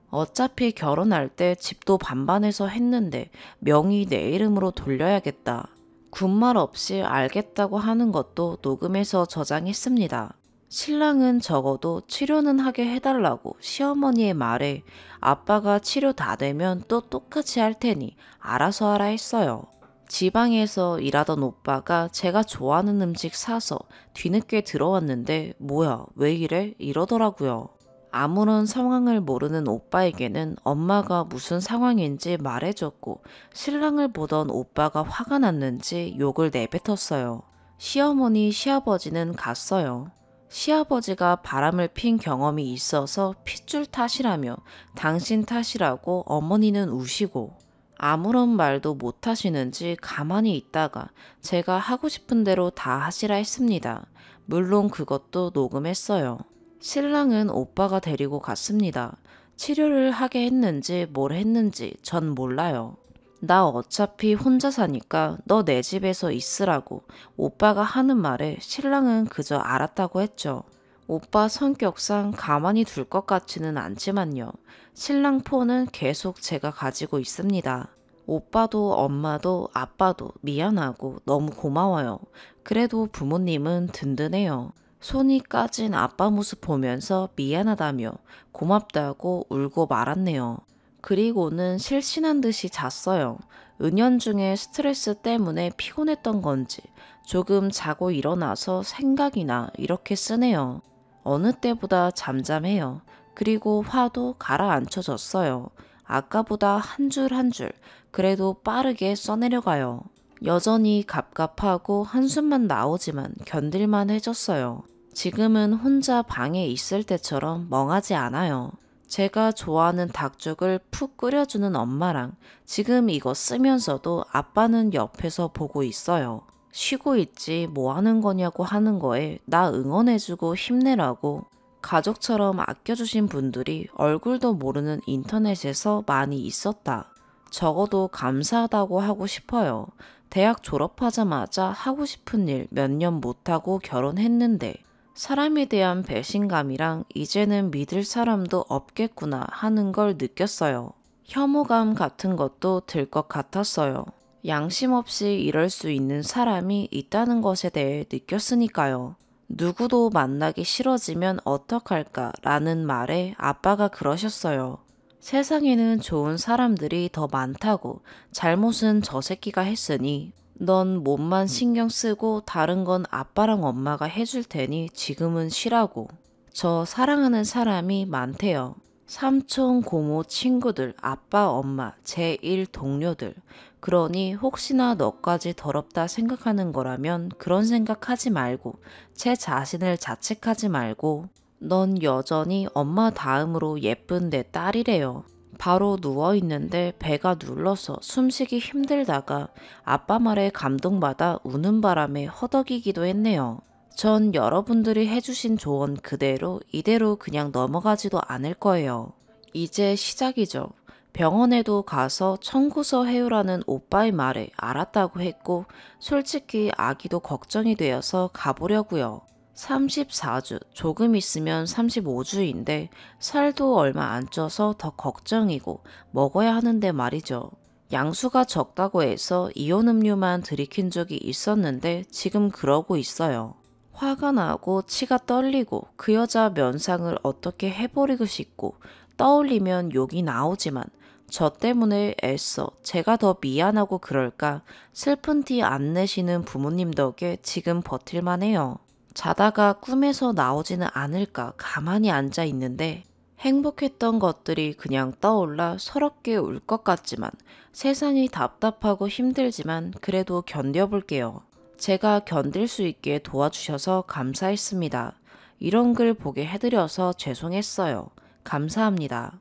어차피 결혼할 때 집도 반반해서 했는데 명의 내 이름으로 돌려야겠다. 군말 없이 알겠다고 하는 것도 녹음해서 저장했습니다. 신랑은 적어도 치료는 하게 해달라고 시어머니의 말에 아빠가 치료 다 되면 또 똑같이 할 테니 알아서 하라 했어요. 지방에서 일하던 오빠가 제가 좋아하는 음식 사서 뒤늦게 들어왔는데 뭐야 왜 이래? 이러더라고요. 아무런 상황을 모르는 오빠에게는 엄마가 무슨 상황인지 말해줬고 신랑을 보던 오빠가 화가 났는지 욕을 내뱉었어요. 시어머니 시아버지는 갔어요. 시아버지가 바람을 핀 경험이 있어서 핏줄 탓이라며 당신 탓이라고 어머니는 우시고 아무런 말도 못 하시는지 가만히 있다가 제가 하고 싶은 대로 다 하시라 했습니다. 물론 그것도 녹음했어요. 신랑은 오빠가 데리고 갔습니다. 치료를 하게 했는지 뭘 했는지 전 몰라요. 나 어차피 혼자 사니까 너 내 집에서 있으라고 오빠가 하는 말에 신랑은 그저 알았다고 했죠. 오빠 성격상 가만히 둘 것 같지는 않지만요. 신랑 폰은 계속 제가 가지고 있습니다. 오빠도 엄마도 아빠도 미안하고 너무 고마워요. 그래도 부모님은 든든해요. 손이 까진 아빠 모습 보면서 미안하다며 고맙다고 울고 말았네요. 그리고는 실신한 듯이 잤어요. 은연중에 스트레스 때문에 피곤했던 건지 조금 자고 일어나서 생각이나 이렇게 쓰네요. 어느 때보다 잠잠해요. 그리고 화도 가라앉혀졌어요. 아까보다 한 줄 한 줄 그래도 빠르게 써내려가요. 여전히 갑갑하고 한숨만 나오지만 견딜만 해졌어요. 지금은 혼자 방에 있을 때처럼 멍하지 않아요. 제가 좋아하는 닭죽을 푹 끓여주는 엄마랑 지금 이거 쓰면서도 아빠는 옆에서 보고 있어요. 쉬고 있지 뭐 하는 거냐고 하는 거에 나 응원해주고 힘내라고 가족처럼 아껴주신 분들이 얼굴도 모르는 인터넷에서 많이 있었다. 적어도 감사하다고 하고 싶어요. 대학 졸업하자마자 하고 싶은 일 몇 년 못하고 결혼했는데 사람에 대한 배신감이랑 이제는 믿을 사람도 없겠구나 하는 걸 느꼈어요. 혐오감 같은 것도 들 것 같았어요. 양심 없이 이럴 수 있는 사람이 있다는 것에 대해 느꼈으니까요. 누구도 만나기 싫어지면 어떡할까 라는 말에 아빠가 그러셨어요. 세상에는 좋은 사람들이 더 많다고 잘못은 저 새끼가 했으니 넌 몸만 신경 쓰고 다른 건 아빠랑 엄마가 해줄 테니 지금은 쉬라고. 저 사랑하는 사람이 많대요. 삼촌, 고모, 친구들, 아빠, 엄마, 제1 동료들. 그러니 혹시나 너까지 더럽다 생각하는 거라면 그런 생각하지 말고 제 자신을 자책하지 말고 넌 여전히 엄마 다음으로 예쁜 내 딸이래요. 바로 누워있는데 배가 눌러서 숨쉬기 힘들다가 아빠 말에 감동받아 우는 바람에 허덕이기도 했네요. 전 여러분들이 해주신 조언 그대로 이대로 그냥 넘어가지도 않을 거예요. 이제 시작이죠. 병원에도 가서 청구서 해오라는 오빠의 말에 알았다고 했고 솔직히 아기도 걱정이 되어서 가보려고요. 34주, 조금 있으면 35주인데 살도 얼마 안 쪄서 더 걱정이고 먹어야 하는데 말이죠. 양수가 적다고 해서 이온 음료만 들이킨 적이 있었는데 지금 그러고 있어요. 화가 나고 치가 떨리고 그 여자 면상을 어떻게 해버리고 싶고 떠올리면 욕이 나오지만 저 때문에 애써 제가 더 미안하고 그럴까 슬픈 티 안 내시는 부모님 덕에 지금 버틸만 해요. 자다가 꿈에서 나오지는 않을까 가만히 앉아 있는데 행복했던 것들이 그냥 떠올라 서럽게 울 것 같지만 세상이 답답하고 힘들지만 그래도 견뎌볼게요. 제가 견딜 수 있게 도와주셔서 감사했습니다. 이런 글 보게 해드려서 죄송했어요. 감사합니다.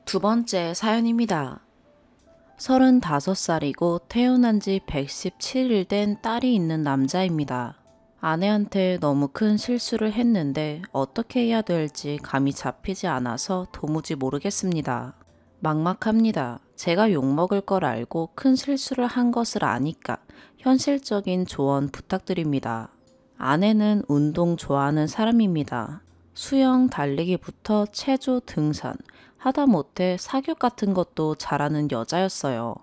두 번째 사연입니다. 35살이고 태어난 지 117일 된 딸이 있는 남자입니다. 아내한테 너무 큰 실수를 했는데 어떻게 해야 될지 감이 잡히지 않아서 도무지 모르겠습니다. 막막합니다. 제가 욕먹을 걸 알고 큰 실수를 한 것을 아니까 현실적인 조언 부탁드립니다. 아내는 운동 좋아하는 사람입니다. 수영, 달리기부터 체조, 등산, 하다못해 사교 같은 것도 잘하는 여자였어요.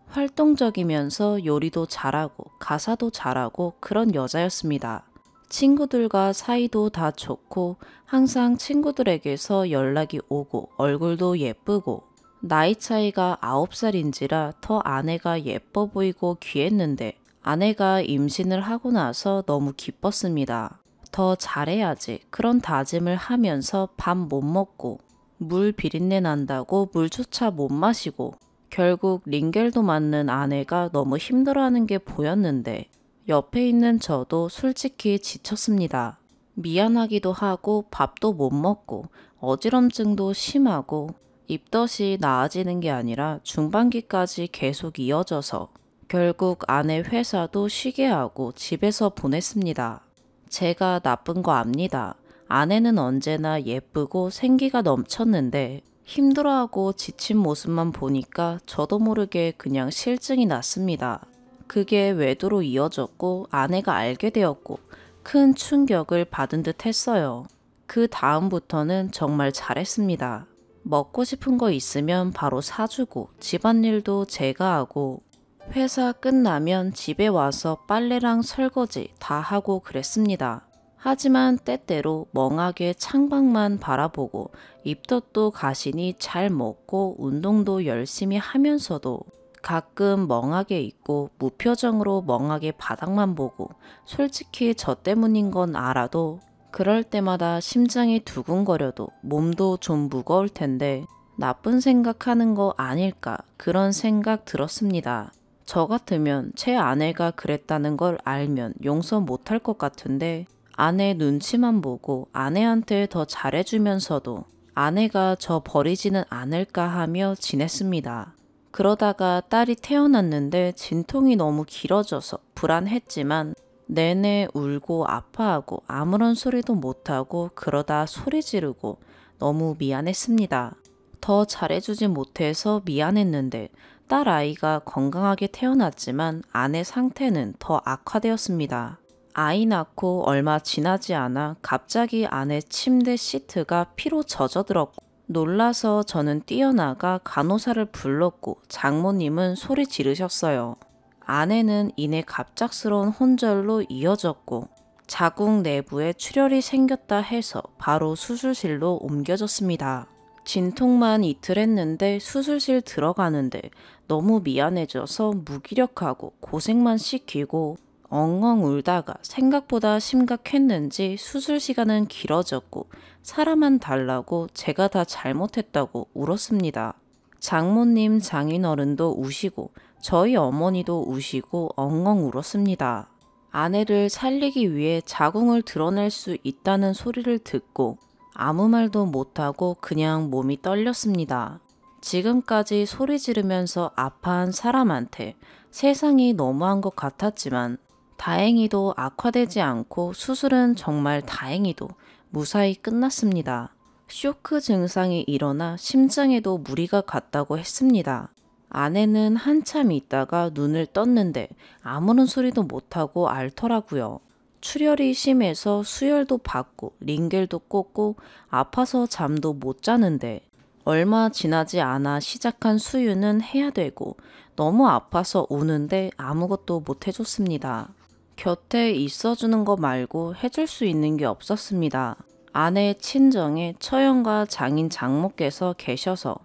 활동적이면서 요리도 잘하고 가사도 잘하고 그런 여자였습니다. 친구들과 사이도 다 좋고 항상 친구들에게서 연락이 오고 얼굴도 예쁘고 나이 차이가 9살인지라 더 아내가 예뻐 보이고 귀했는데 아내가 임신을 하고 나서 너무 기뻤습니다. 더 잘해야지 그런 다짐을 하면서 밥 못 먹고 물 비린내 난다고 물조차 못 마시고 결국 링겔도 맞는 아내가 너무 힘들어하는 게 보였는데 옆에 있는 저도 솔직히 지쳤습니다. 미안하기도 하고 밥도 못 먹고 어지럼증도 심하고 입덧이 나아지는 게 아니라 중반기까지 계속 이어져서 결국 아내 회사도 쉬게 하고 집에서 보냈습니다. 제가 나쁜 거 압니다. 아내는 언제나 예쁘고 생기가 넘쳤는데 힘들어하고 지친 모습만 보니까 저도 모르게 그냥 실증이 났습니다. 그게 외도로 이어졌고 아내가 알게 되었고 큰 충격을 받은 듯 했어요. 그 다음부터는 정말 잘했습니다. 먹고 싶은 거 있으면 바로 사주고 집안일도 제가 하고 회사 끝나면 집에 와서 빨래랑 설거지 다 하고 그랬습니다. 하지만 때때로 멍하게 창밖만 바라보고 입덧도 가시니 잘 먹고 운동도 열심히 하면서도 가끔 멍하게 있고 무표정으로 멍하게 바닥만 보고 솔직히 저 때문인 건 알아도 그럴 때마다 심장이 두근거려도 몸도 좀 무거울 텐데 나쁜 생각하는 거 아닐까 그런 생각 들었습니다. 저 같으면 제 아내가 그랬다는 걸 알면 용서 못할 것 같은데 아내 눈치만 보고 아내한테 더 잘해주면서도 아내가 저 버리지는 않을까 하며 지냈습니다. 그러다가 딸이 태어났는데 진통이 너무 길어져서 불안했지만 내내 울고 아파하고 아무런 소리도 못하고 그러다 소리 지르고 너무 미안했습니다. 더 잘해주지 못해서 미안했는데 딸 아이가 건강하게 태어났지만 아내 상태는 더 악화되었습니다. 아이 낳고 얼마 지나지 않아 갑자기 아내 침대 시트가 피로 젖어들었고 놀라서 저는 뛰어나가 간호사를 불렀고 장모님은 소리 지르셨어요. 아내는 이내 갑작스러운 혼절로 이어졌고 자궁 내부에 출혈이 생겼다 해서 바로 수술실로 옮겨졌습니다. 진통만 이틀 했는데 수술실 들어가는데 너무 미안해져서 무기력하고 고생만 시키고 엉엉 울다가 생각보다 심각했는지 수술 시간은 길어졌고 사람만 달라고 제가 다 잘못했다고 울었습니다. 장모님 장인어른도 우시고 저희 어머니도 우시고 엉엉 울었습니다. 아내를 살리기 위해 자궁을 드러낼 수 있다는 소리를 듣고 아무 말도 못하고 그냥 몸이 떨렸습니다. 지금까지 소리 지르면서 아파한 사람한테 세상이 너무한 것 같았지만 다행히도 악화되지 않고 수술은 정말 다행히도 무사히 끝났습니다. 쇼크 증상이 일어나 심장에도 무리가 갔다고 했습니다. 아내는 한참 있다가 눈을 떴는데 아무런 소리도 못하고 앓더라고요. 출혈이 심해서 수혈도 받고 링겔도 꽂고 아파서 잠도 못 자는데 얼마 지나지 않아 시작한 수유는 해야 되고 너무 아파서 우는데 아무것도 못 해줬습니다. 곁에 있어주는 거 말고 해줄 수 있는 게 없었습니다. 아내 친정에 처형과 장인 장모께서 계셔서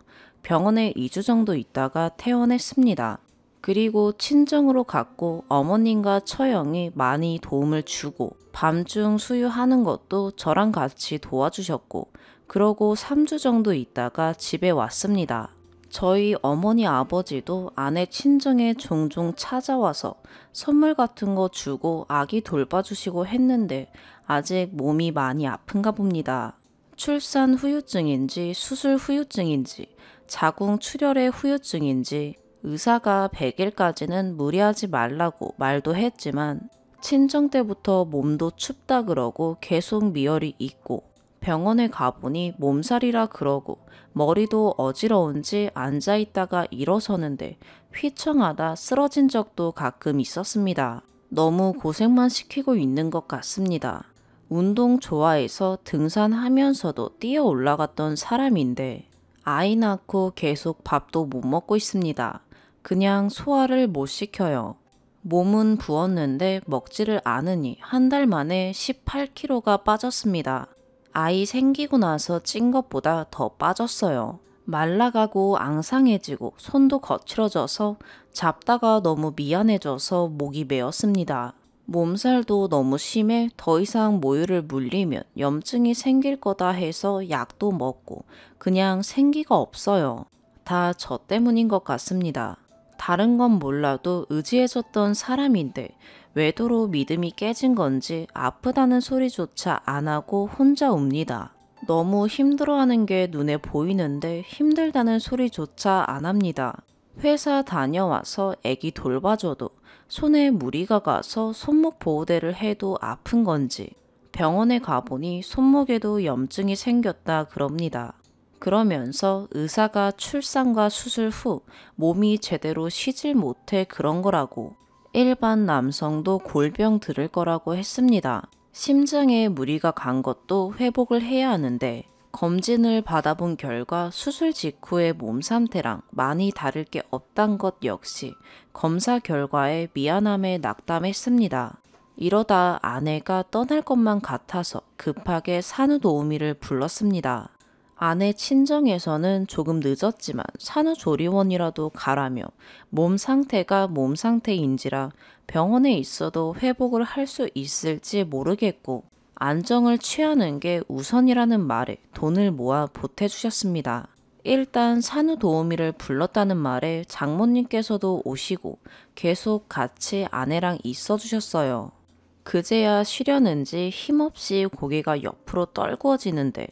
병원에 2주 정도 있다가 퇴원했습니다. 그리고 친정으로 갔고 어머님과 처형이 많이 도움을 주고 밤중 수유하는 것도 저랑 같이 도와주셨고 그러고 3주 정도 있다가 집에 왔습니다. 저희 어머니 아버지도 아내 친정에 종종 찾아와서 선물 같은 거 주고 아기 돌봐주시고 했는데 아직 몸이 많이 아픈가 봅니다. 출산 후유증인지 수술 후유증인지 자궁 출혈의 후유증인지 의사가 100일까지는 무리하지 말라고 말도 했지만 친정 때부터 몸도 춥다 그러고 계속 미열이 있고 병원에 가보니 몸살이라 그러고 머리도 어지러운지 앉아있다가 일어서는데 휘청하다 쓰러진 적도 가끔 있었습니다. 너무 고생만 시키고 있는 것 같습니다. 운동 좋아해서 등산하면서도 뛰어 올라갔던 사람인데 아이 낳고 계속 밥도 못 먹고 있습니다. 그냥 소화를 못 시켜요. 몸은 부었는데 먹지를 않으니 한 달 만에 18kg가 빠졌습니다. 아이 생기고 나서 찐 것보다 더 빠졌어요. 말라가고 앙상해지고 손도 거칠어져서 잡다가 너무 미안해져서 목이 메었습니다. 몸살도 너무 심해 더 이상 모유를 물리면 염증이 생길 거다 해서 약도 먹고 그냥 생기가 없어요. 다 저 때문인 것 같습니다. 다른 건 몰라도 의지해줬던 사람인데 외도로 믿음이 깨진 건지 아프다는 소리조차 안 하고 혼자 웁니다. 너무 힘들어하는 게 눈에 보이는데 힘들다는 소리조차 안 합니다. 회사 다녀와서 애기 돌봐줘도 손에 무리가 가서 손목 보호대를 해도 아픈 건지 병원에 가보니 손목에도 염증이 생겼다 그럽니다. 그러면서 의사가 출산과 수술 후 몸이 제대로 쉬질 못해 그런 거라고 일반 남성도 골병 들을 거라고 했습니다. 심장에 무리가 간 것도 회복을 해야 하는데 검진을 받아본 결과 수술 직후의 몸 상태랑 많이 다를 게 없단 것 역시 검사 결과에 미안함에 낙담했습니다. 이러다 아내가 떠날 것만 같아서 급하게 산후도우미를 불렀습니다. 아내 친정에서는 조금 늦었지만 산후조리원이라도 가라며 몸 상태가 몸 상태인지라 병원에 있어도 회복을 할 수 있을지 모르겠고 안정을 취하는 게 우선이라는 말에 돈을 모아 보태주셨습니다. 일단 산후도우미를 불렀다는 말에 장모님께서도 오시고 계속 같이 아내랑 있어 주셨어요. 그제야 쉬려는지 힘없이 고개가 옆으로 떨구어지는데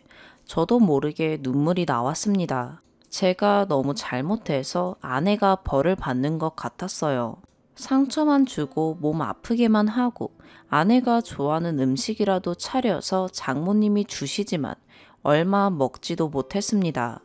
저도 모르게 눈물이 나왔습니다. 제가 너무 잘못해서 아내가 벌을 받는 것 같았어요. 상처만 주고 몸 아프게만 하고 아내가 좋아하는 음식이라도 차려서 장모님이 주시지만 얼마 먹지도 못했습니다.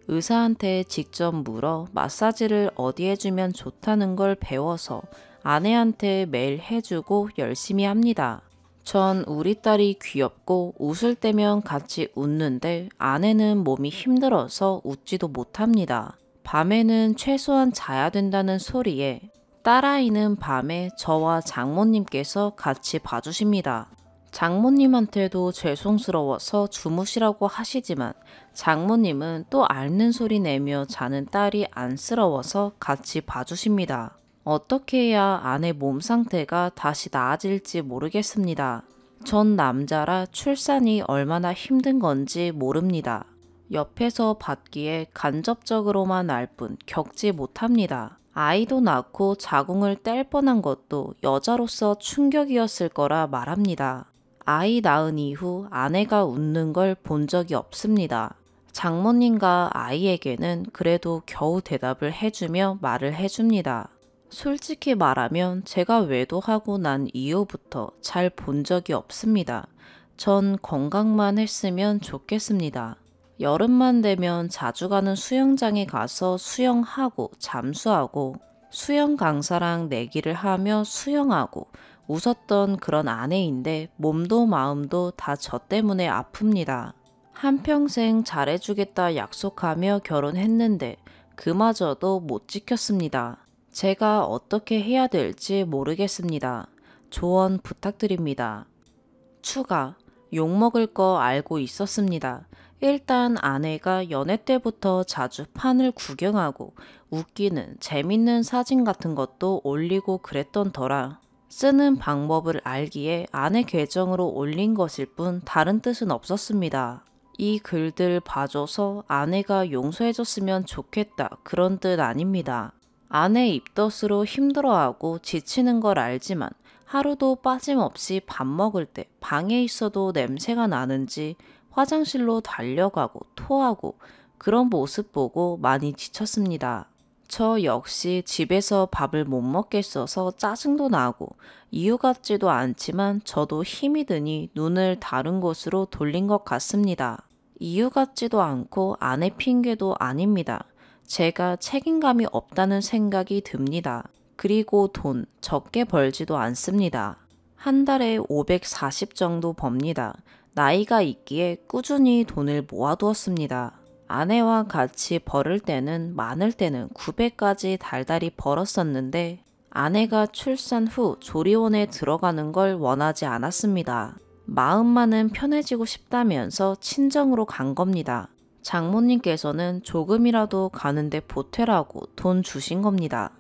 의사한테 직접 물어 마사지를 어디 해주면 좋다는 걸 배워서 아내한테 매일 해주고 열심히 합니다. 전 우리 딸이 귀엽고 웃을 때면 같이 웃는데 아내는 몸이 힘들어서 웃지도 못합니다. 밤에는 최소한 자야 된다는 소리에 딸아이는 밤에 저와 장모님께서 같이 봐주십니다. 장모님한테도 죄송스러워서 주무시라고 하시지만 장모님은 또 앓는 소리 내며 자는 딸이 안쓰러워서 같이 봐주십니다. 어떻게 해야 아내 몸 상태가 다시 나아질지 모르겠습니다. 전 남자라 출산이 얼마나 힘든 건지 모릅니다. 옆에서 봤기에 간접적으로만 알 뿐 겪지 못합니다. 아이도 낳고 자궁을 뗄 뻔한 것도 여자로서 충격이었을 거라 말합니다. 아이 낳은 이후 아내가 웃는 걸 본 적이 없습니다. 장모님과 아이에게는 그래도 겨우 대답을 해주며 말을 해줍니다. 솔직히 말하면 제가 외도하고 난 이후부터 잘 본 적이 없습니다. 전 건강만 했으면 좋겠습니다. 여름만 되면 자주 가는 수영장에 가서 수영하고 잠수하고 수영 강사랑 내기를 하며 수영하고 웃었던 그런 아내인데 몸도 마음도 다 저 때문에 아픕니다. 한평생 잘해주겠다 약속하며 결혼했는데 그마저도 못 지켰습니다. 제가 어떻게 해야 될지 모르겠습니다. 조언 부탁드립니다. 추가, 욕먹을 거 알고 있었습니다. 일단 아내가 연애 때부터 자주 판을 구경하고 웃기는 재밌는 사진 같은 것도 올리고 그랬던 터라 쓰는 방법을 알기에 아내 계정으로 올린 것일 뿐 다른 뜻은 없었습니다. 이 글들 봐줘서 아내가 용서해줬으면 좋겠다 그런 뜻 아닙니다. 아내 입덧으로 힘들어하고 지치는 걸 알지만 하루도 빠짐없이 밥 먹을 때 방에 있어도 냄새가 나는지 화장실로 달려가고 토하고 그런 모습 보고 많이 지쳤습니다. 저 역시 집에서 밥을 못 먹겠어서 짜증도 나고 이유 같지도 않지만 저도 힘이 드니 눈을 다른 곳으로 돌린 것 같습니다. 이유 같지도 않고 아내 핑계도 아닙니다. 제가 책임감이 없다는 생각이 듭니다. 그리고 돈 적게 벌지도 않습니다. 한 달에 540 정도 법니다. 나이가 있기에 꾸준히 돈을 모아두었습니다. 아내와 같이 벌을 때는 많을 때는 900까지 달달이 벌었었는데 아내가 출산 후 조리원에 들어가는 걸 원하지 않았습니다. 마음만은 편해지고 싶다면서 친정으로 간 겁니다. 장모님께서는 조금이라도 가는데 보태라고 돈 주신 겁니다.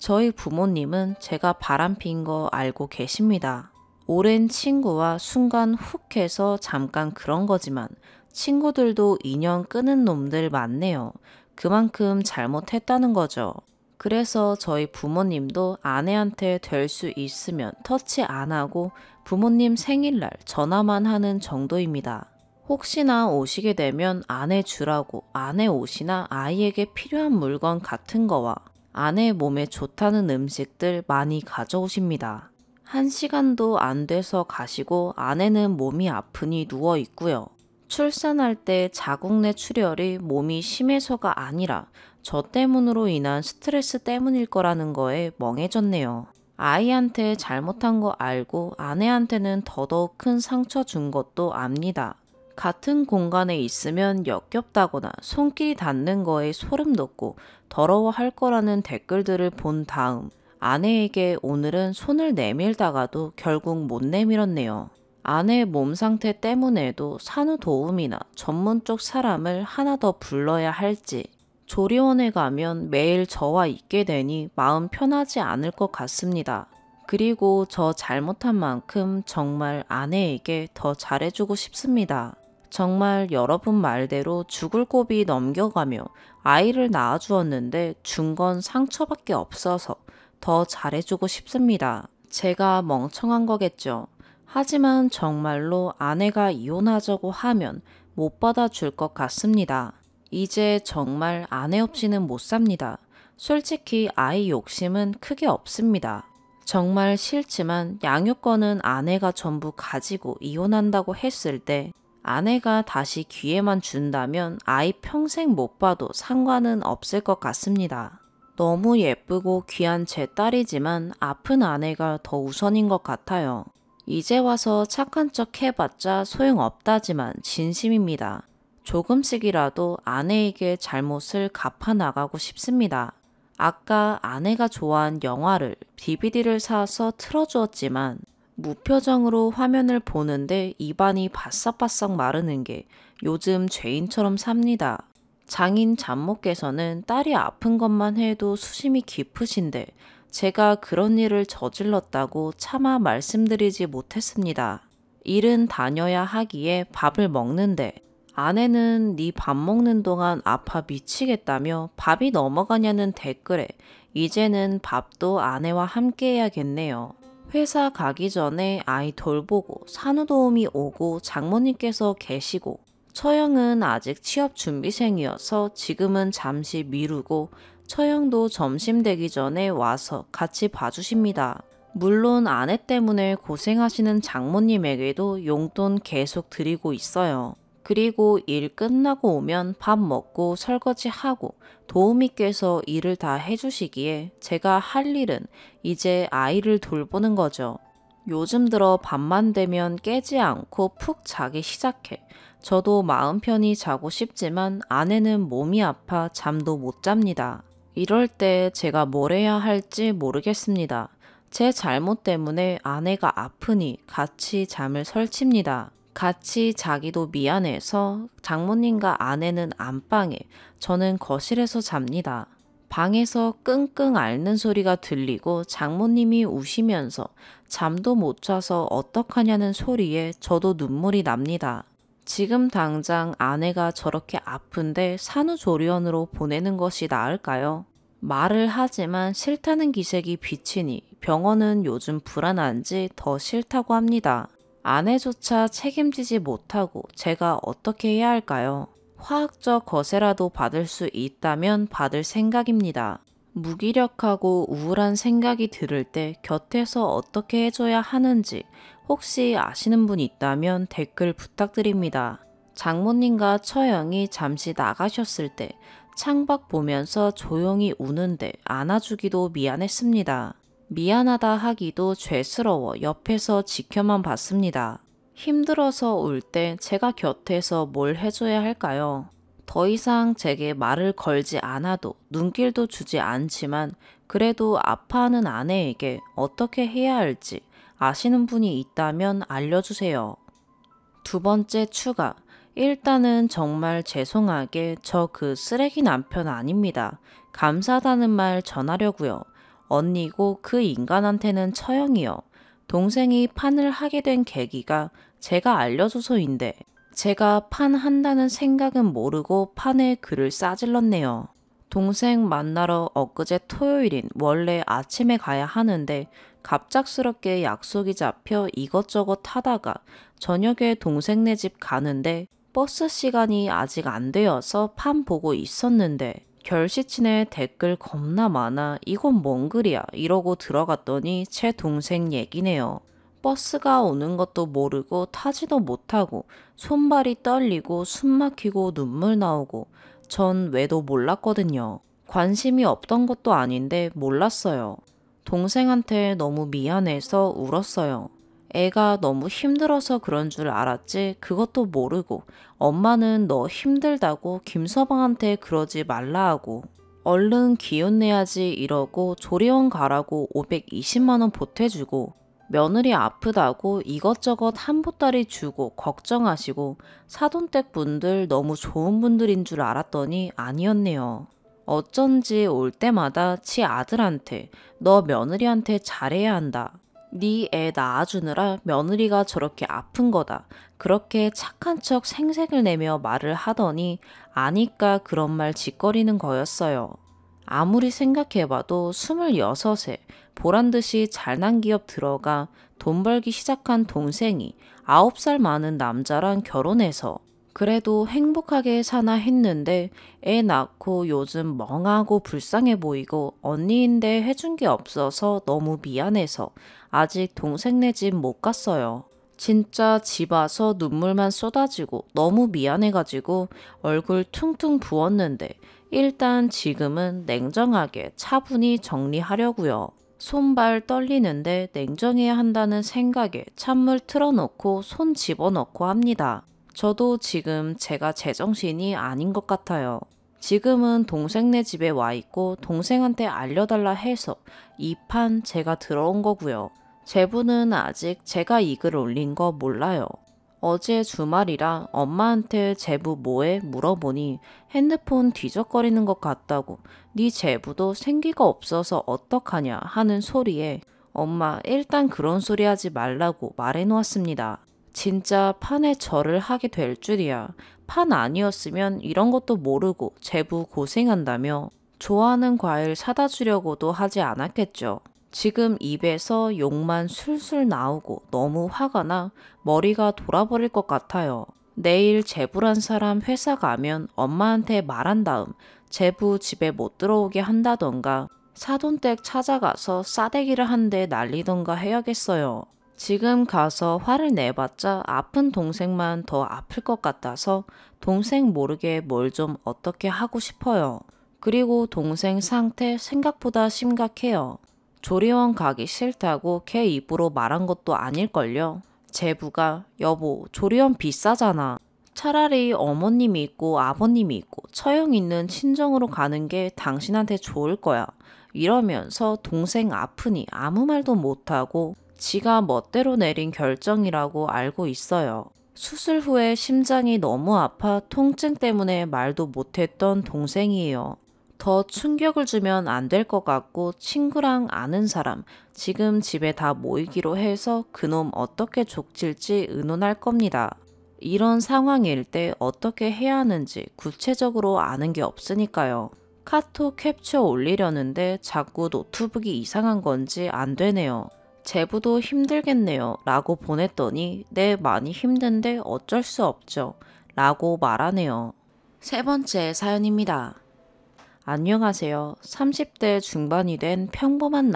저희 부모님은 제가 바람핀 거 알고 계십니다. 오랜 친구와 순간 훅 해서 잠깐 그런 거지만 친구들도 인연 끄는 놈들 많네요. 그만큼 잘못했다는 거죠. 그래서 저희 부모님도 아내한테 될 수 있으면 터치 안 하고 부모님 생일날 전화만 하는 정도입니다. 혹시나 오시게 되면 아내 주라고 아내 옷이나 아이에게 필요한 물건 같은 거와 아내 몸에 좋다는 음식들 많이 가져오십니다. 1시간도 안 돼서 가시고 아내는 몸이 아프니 누워 있고요. 출산할 때 자궁 내 출혈이 몸이 심해서가 아니라 저 때문으로 인한 스트레스 때문일 거라는 거에 멍해졌네요. 아이한테 잘못한 거 알고 아내한테는 더더욱 큰 상처 준 것도 압니다. 같은 공간에 있으면 역겹다거나 손길이 닿는 거에 소름 돋고 더러워할 거라는 댓글들을 본 다음 아내에게 오늘은 손을 내밀다가도 결국 못 내밀었네요. 아내 몸 상태 때문에도 산후도우미나 전문 쪽 사람을 하나 더 불러야 할지 조리원에 가면 매일 저와 있게 되니 마음 편하지 않을 것 같습니다. 그리고 저 잘못한 만큼 정말 아내에게 더 잘해주고 싶습니다. 정말 여러분 말대로 죽을 고비 넘겨가며 아이를 낳아주었는데 준 건 상처밖에 없어서 더 잘해주고 싶습니다. 제가 멍청한 거겠죠. 하지만 정말로 아내가 이혼하자고 하면 못 받아줄 것 같습니다. 이제 정말 아내 없이는 못 삽니다. 솔직히 아이 욕심은 크게 없습니다. 정말 싫지만 양육권은 아내가 전부 가지고 이혼한다고 했을 때 아내가 다시 기회만 준다면 아이 평생 못 봐도 상관은 없을 것 같습니다. 너무 예쁘고 귀한 제 딸이지만 아픈 아내가 더 우선인 것 같아요. 이제 와서 착한 척 해봤자 소용없다지만 진심입니다. 조금씩이라도 아내에게 잘못을 갚아나가고 싶습니다. 아까 아내가 좋아한 영화를 DVD를 사서 틀어주었지만 무표정으로 화면을 보는데 입안이 바싹바싹 마르는 게 요즘 죄인처럼 삽니다. 장인 장모께서는 딸이 아픈 것만 해도 수심이 깊으신데 제가 그런 일을 저질렀다고 차마 말씀드리지 못했습니다. 일은 다녀야 하기에 밥을 먹는데 아내는 네 밥 먹는 동안 아파 미치겠다며 밥이 넘어가냐는 댓글에 이제는 밥도 아내와 함께 해야겠네요. 회사 가기 전에 아이 돌보고 산후도우미 오고 장모님께서 계시고 처형은 아직 취업 준비생이어서 지금은 잠시 미루고 처형도 점심 되기 전에 와서 같이 봐주십니다. 물론 아내 때문에 고생하시는 장모님에게도 용돈 계속 드리고 있어요. 그리고 일 끝나고 오면 밥 먹고 설거지하고 도우미께서 일을 다 해주시기에 제가 할 일은 이제 아이를 돌보는 거죠. 요즘 들어 밤만 되면 깨지 않고 푹 자기 시작해. 저도 마음 편히 자고 싶지만 아내는 몸이 아파 잠도 못 잡니다. 이럴 때 제가 뭘 해야 할지 모르겠습니다. 제 잘못 때문에 아내가 아프니 같이 잠을 설칩니다. 같이 자기도 미안해서 장모님과 아내는 안방에, 저는 거실에서 잡니다. 방에서 끙끙 앓는 소리가 들리고 장모님이 우시면서 잠도 못 자서 어떡하냐는 소리에 저도 눈물이 납니다. 지금 당장 아내가 저렇게 아픈데 산후조리원으로 보내는 것이 나을까요? 말을 하지만 싫다는 기색이 비치니 병원은 요즘 불안한지 더 싫다고 합니다. 아내조차 책임지지 못하고 제가 어떻게 해야 할까요? 화학적 거세라도 받을 수 있다면 받을 생각입니다. 무기력하고 우울한 생각이 들을 때 곁에서 어떻게 해줘야 하는지 혹시 아시는 분 있다면 댓글 부탁드립니다. 장모님과 처형이 잠시 나가셨을 때 창밖 보면서 조용히 우는데 안아주기도 미안했습니다. 미안하다 하기도 죄스러워 옆에서 지켜만 봤습니다. 힘들어서 울 때 제가 곁에서 뭘 해줘야 할까요? 더 이상 제게 말을 걸지 않아도 눈길도 주지 않지만 그래도 아파하는 아내에게 어떻게 해야 할지 아시는 분이 있다면 알려주세요. 두 번째 추가. 일단은 정말 죄송하게 저 그 쓰레기 남편 아닙니다. 감사하다는 말 전하려고요. 언니고 그 인간한테는 처형이요. 동생이 판을 하게 된 계기가 제가 알려줘서인데 제가 판 한다는 생각은 모르고 판에 글을 싸질렀네요. 동생 만나러 엊그제 토요일인 원래 아침에 가야 하는데 갑작스럽게 약속이 잡혀 이것저것 하다가 저녁에 동생네 집 가는데 버스 시간이 아직 안 되어서 판 보고 있었는데 결시친에 댓글 겁나 많아 이건 뭔 글이야 이러고 들어갔더니 제 동생 얘기네요. 버스가 오는 것도 모르고 타지도 못하고 손발이 떨리고 숨 막히고 눈물 나오고 전 왜도 몰랐거든요. 관심이 없던 것도 아닌데 몰랐어요. 동생한테 너무 미안해서 울었어요. 애가 너무 힘들어서 그런 줄 알았지 그것도 모르고 엄마는 너 힘들다고 김서방한테 그러지 말라 하고 얼른 기운 내야지 이러고 조리원 가라고 520만 원 보태주고 며느리 아프다고 이것저것 한 보따리 주고 걱정하시고 사돈댁 분들 너무 좋은 분들인 줄 알았더니 아니었네요. 어쩐지 올 때마다 지 아들한테 너 며느리한테 잘해야 한다. 네 애 낳아주느라 며느리가 저렇게 아픈 거다. 그렇게 착한 척 생색을 내며 말을 하더니 아니까 그런 말 짓거리는 거였어요. 아무리 생각해봐도 26에 보란듯이 잘난 기업 들어가 돈 벌기 시작한 동생이 9살 많은 남자랑 결혼해서 그래도 행복하게 사나 했는데 애 낳고 요즘 멍하고 불쌍해 보이고 언니인데 해준 게 없어서 너무 미안해서 아직 동생네 집 못 갔어요. 진짜 집 와서 눈물만 쏟아지고 너무 미안해가지고 얼굴 퉁퉁 부었는데 일단 지금은 냉정하게 차분히 정리하려고요. 손발 떨리는데 냉정해야 한다는 생각에 찬물 틀어놓고 손 집어넣고 합니다. 저도 지금 제가 제정신이 아닌 것 같아요. 지금은 동생네 집에 와 있고 동생한테 알려달라 해서 이 판 제가 들어온 거고요. 제부는 아직 제가 이 글 올린 거 몰라요. 어제 주말이라 엄마한테 제부 뭐해? 물어보니 핸드폰 뒤적거리는 것 같다고 네 제부도 생기가 없어서 어떡하냐 하는 소리에 엄마 일단 그런 소리 하지 말라고 말해놓았습니다. 진짜 판에 절을 하게 될 줄이야. 판 아니었으면 이런 것도 모르고 제부 고생한다며 좋아하는 과일 사다 주려고도 하지 않았겠죠. 지금 입에서 욕만 술술 나오고 너무 화가 나 머리가 돌아버릴 것 같아요. 내일 제부란 사람 회사 가면 엄마한테 말한 다음 제부 집에 못 들어오게 한다던가 사돈댁 찾아가서 싸대기를 한 대 날리던가 해야겠어요. 지금 가서 화를 내봤자 아픈 동생만 더 아플 것 같아서 동생 모르게 뭘 좀 어떻게 하고 싶어요. 그리고 동생 상태 생각보다 심각해요. 조리원 가기 싫다고 걔 입으로 말한 것도 아닐걸요. 제부가 여보 조리원 비싸잖아. 차라리 어머님이 있고 아버님이 있고 처형 있는 친정으로 가는 게 당신한테 좋을 거야. 이러면서 동생 아프니 아무 말도 못하고 지가 멋대로 내린 결정이라고 알고 있어요. 수술 후에 심장이 너무 아파 통증 때문에 말도 못했던 동생이에요. 더 충격을 주면 안 될 것 같고 친구랑 아는 사람 지금 집에 다 모이기로 해서 그놈 어떻게 족칠지 의논할 겁니다. 이런 상황일 때 어떻게 해야 하는지 구체적으로 아는 게 없으니까요. 카톡 캡처 올리려는데 자꾸 노트북이 이상한 건지 안 되네요. 제부도 힘들겠네요. 라고 보냈더니 네, 많이 힘든데 어쩔 수 없죠. 라고 말하네요. 세 번째 사연입니다. 안녕하세요. 30대 중반이 된 평범한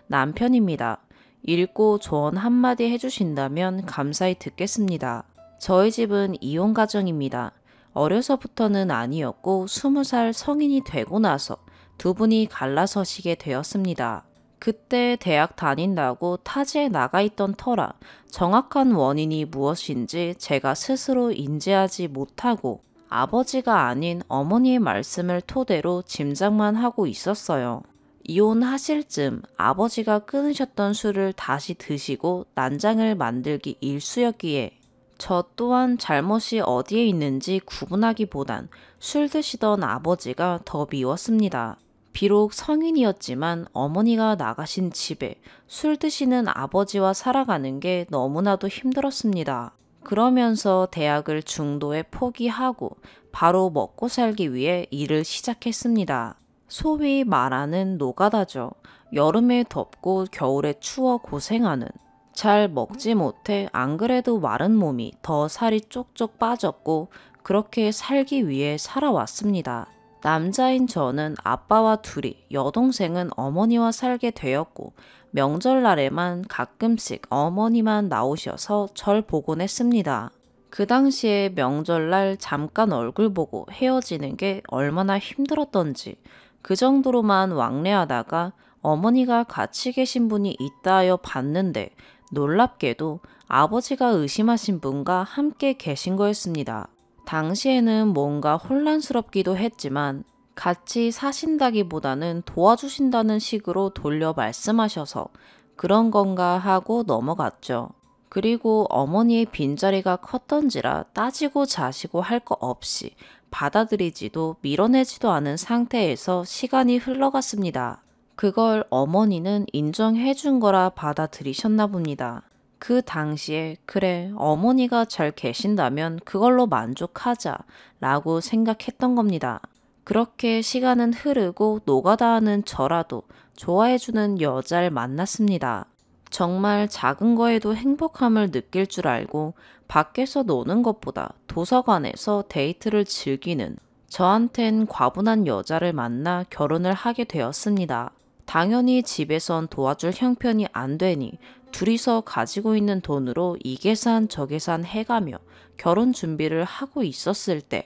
남편입니다. 읽고 조언 한마디 해주신다면 감사히 듣겠습니다. 저희 집은 이혼 가정입니다. 어려서부터는 아니었고 20살 성인이 되고 나서 두 분이 갈라서시게 되었습니다. 그때 대학 다닌다고 타지에 나가 있던 터라 정확한 원인이 무엇인지 제가 스스로 인지하지 못하고 아버지가 아닌 어머니의 말씀을 토대로 짐작만 하고 있었어요. 이혼하실 즈음 아버지가 끊으셨던 술을 다시 드시고 난장을 만들기 일쑤였기에 저 또한 잘못이 어디에 있는지 구분하기보단 술 드시던 아버지가 더 미웠습니다. 비록 성인이었지만 어머니가 나가신 집에 술 드시는 아버지와 살아가는 게 너무나도 힘들었습니다. 그러면서 대학을 중도에 포기하고 바로 먹고 살기 위해 일을 시작했습니다. 소위 말하는 노가다죠. 여름에 덥고 겨울에 추워 고생하는. 잘 먹지 못해 안 그래도 마른 몸이 더 살이 쪽쪽 빠졌고 그렇게 살기 위해 살아왔습니다. 남자인 저는 아빠와 둘이, 여동생은 어머니와 살게 되었고 명절날에만 가끔씩 어머니만 나오셔서 절 보곤 했습니다. 그 당시에 명절날 잠깐 얼굴 보고 헤어지는 게 얼마나 힘들었던지 그 정도로만 왕래하다가 어머니가 같이 계신 분이 있다 하여 봤는데 놀랍게도 아버지가 의심하신 분과 함께 계신 거였습니다. 당시에는 뭔가 혼란스럽기도 했지만 같이 사신다기보다는 도와주신다는 식으로 돌려 말씀하셔서 그런 건가 하고 넘어갔죠. 그리고 어머니의 빈자리가 컸던지라 따지고 자시고 할 거 없이 받아들이지도 밀어내지도 않은 상태에서 시간이 흘러갔습니다. 그걸 어머니는 인정해 준 거라 받아들이셨나 봅니다. 그 당시에 그래, 어머니가 잘 계신다면 그걸로 만족하자 라고 생각했던 겁니다. 그렇게 시간은 흐르고 노가다하는 저라도 좋아해주는 여자를 만났습니다. 정말 작은 거에도 행복함을 느낄 줄 알고 밖에서 노는 것보다 도서관에서 데이트를 즐기는 저한텐 과분한 여자를 만나 결혼을 하게 되었습니다. 당연히 집에선 도와줄 형편이 안 되니 둘이서 가지고 있는 돈으로 이 계산 저 계산 해가며 결혼 준비를 하고 있었을 때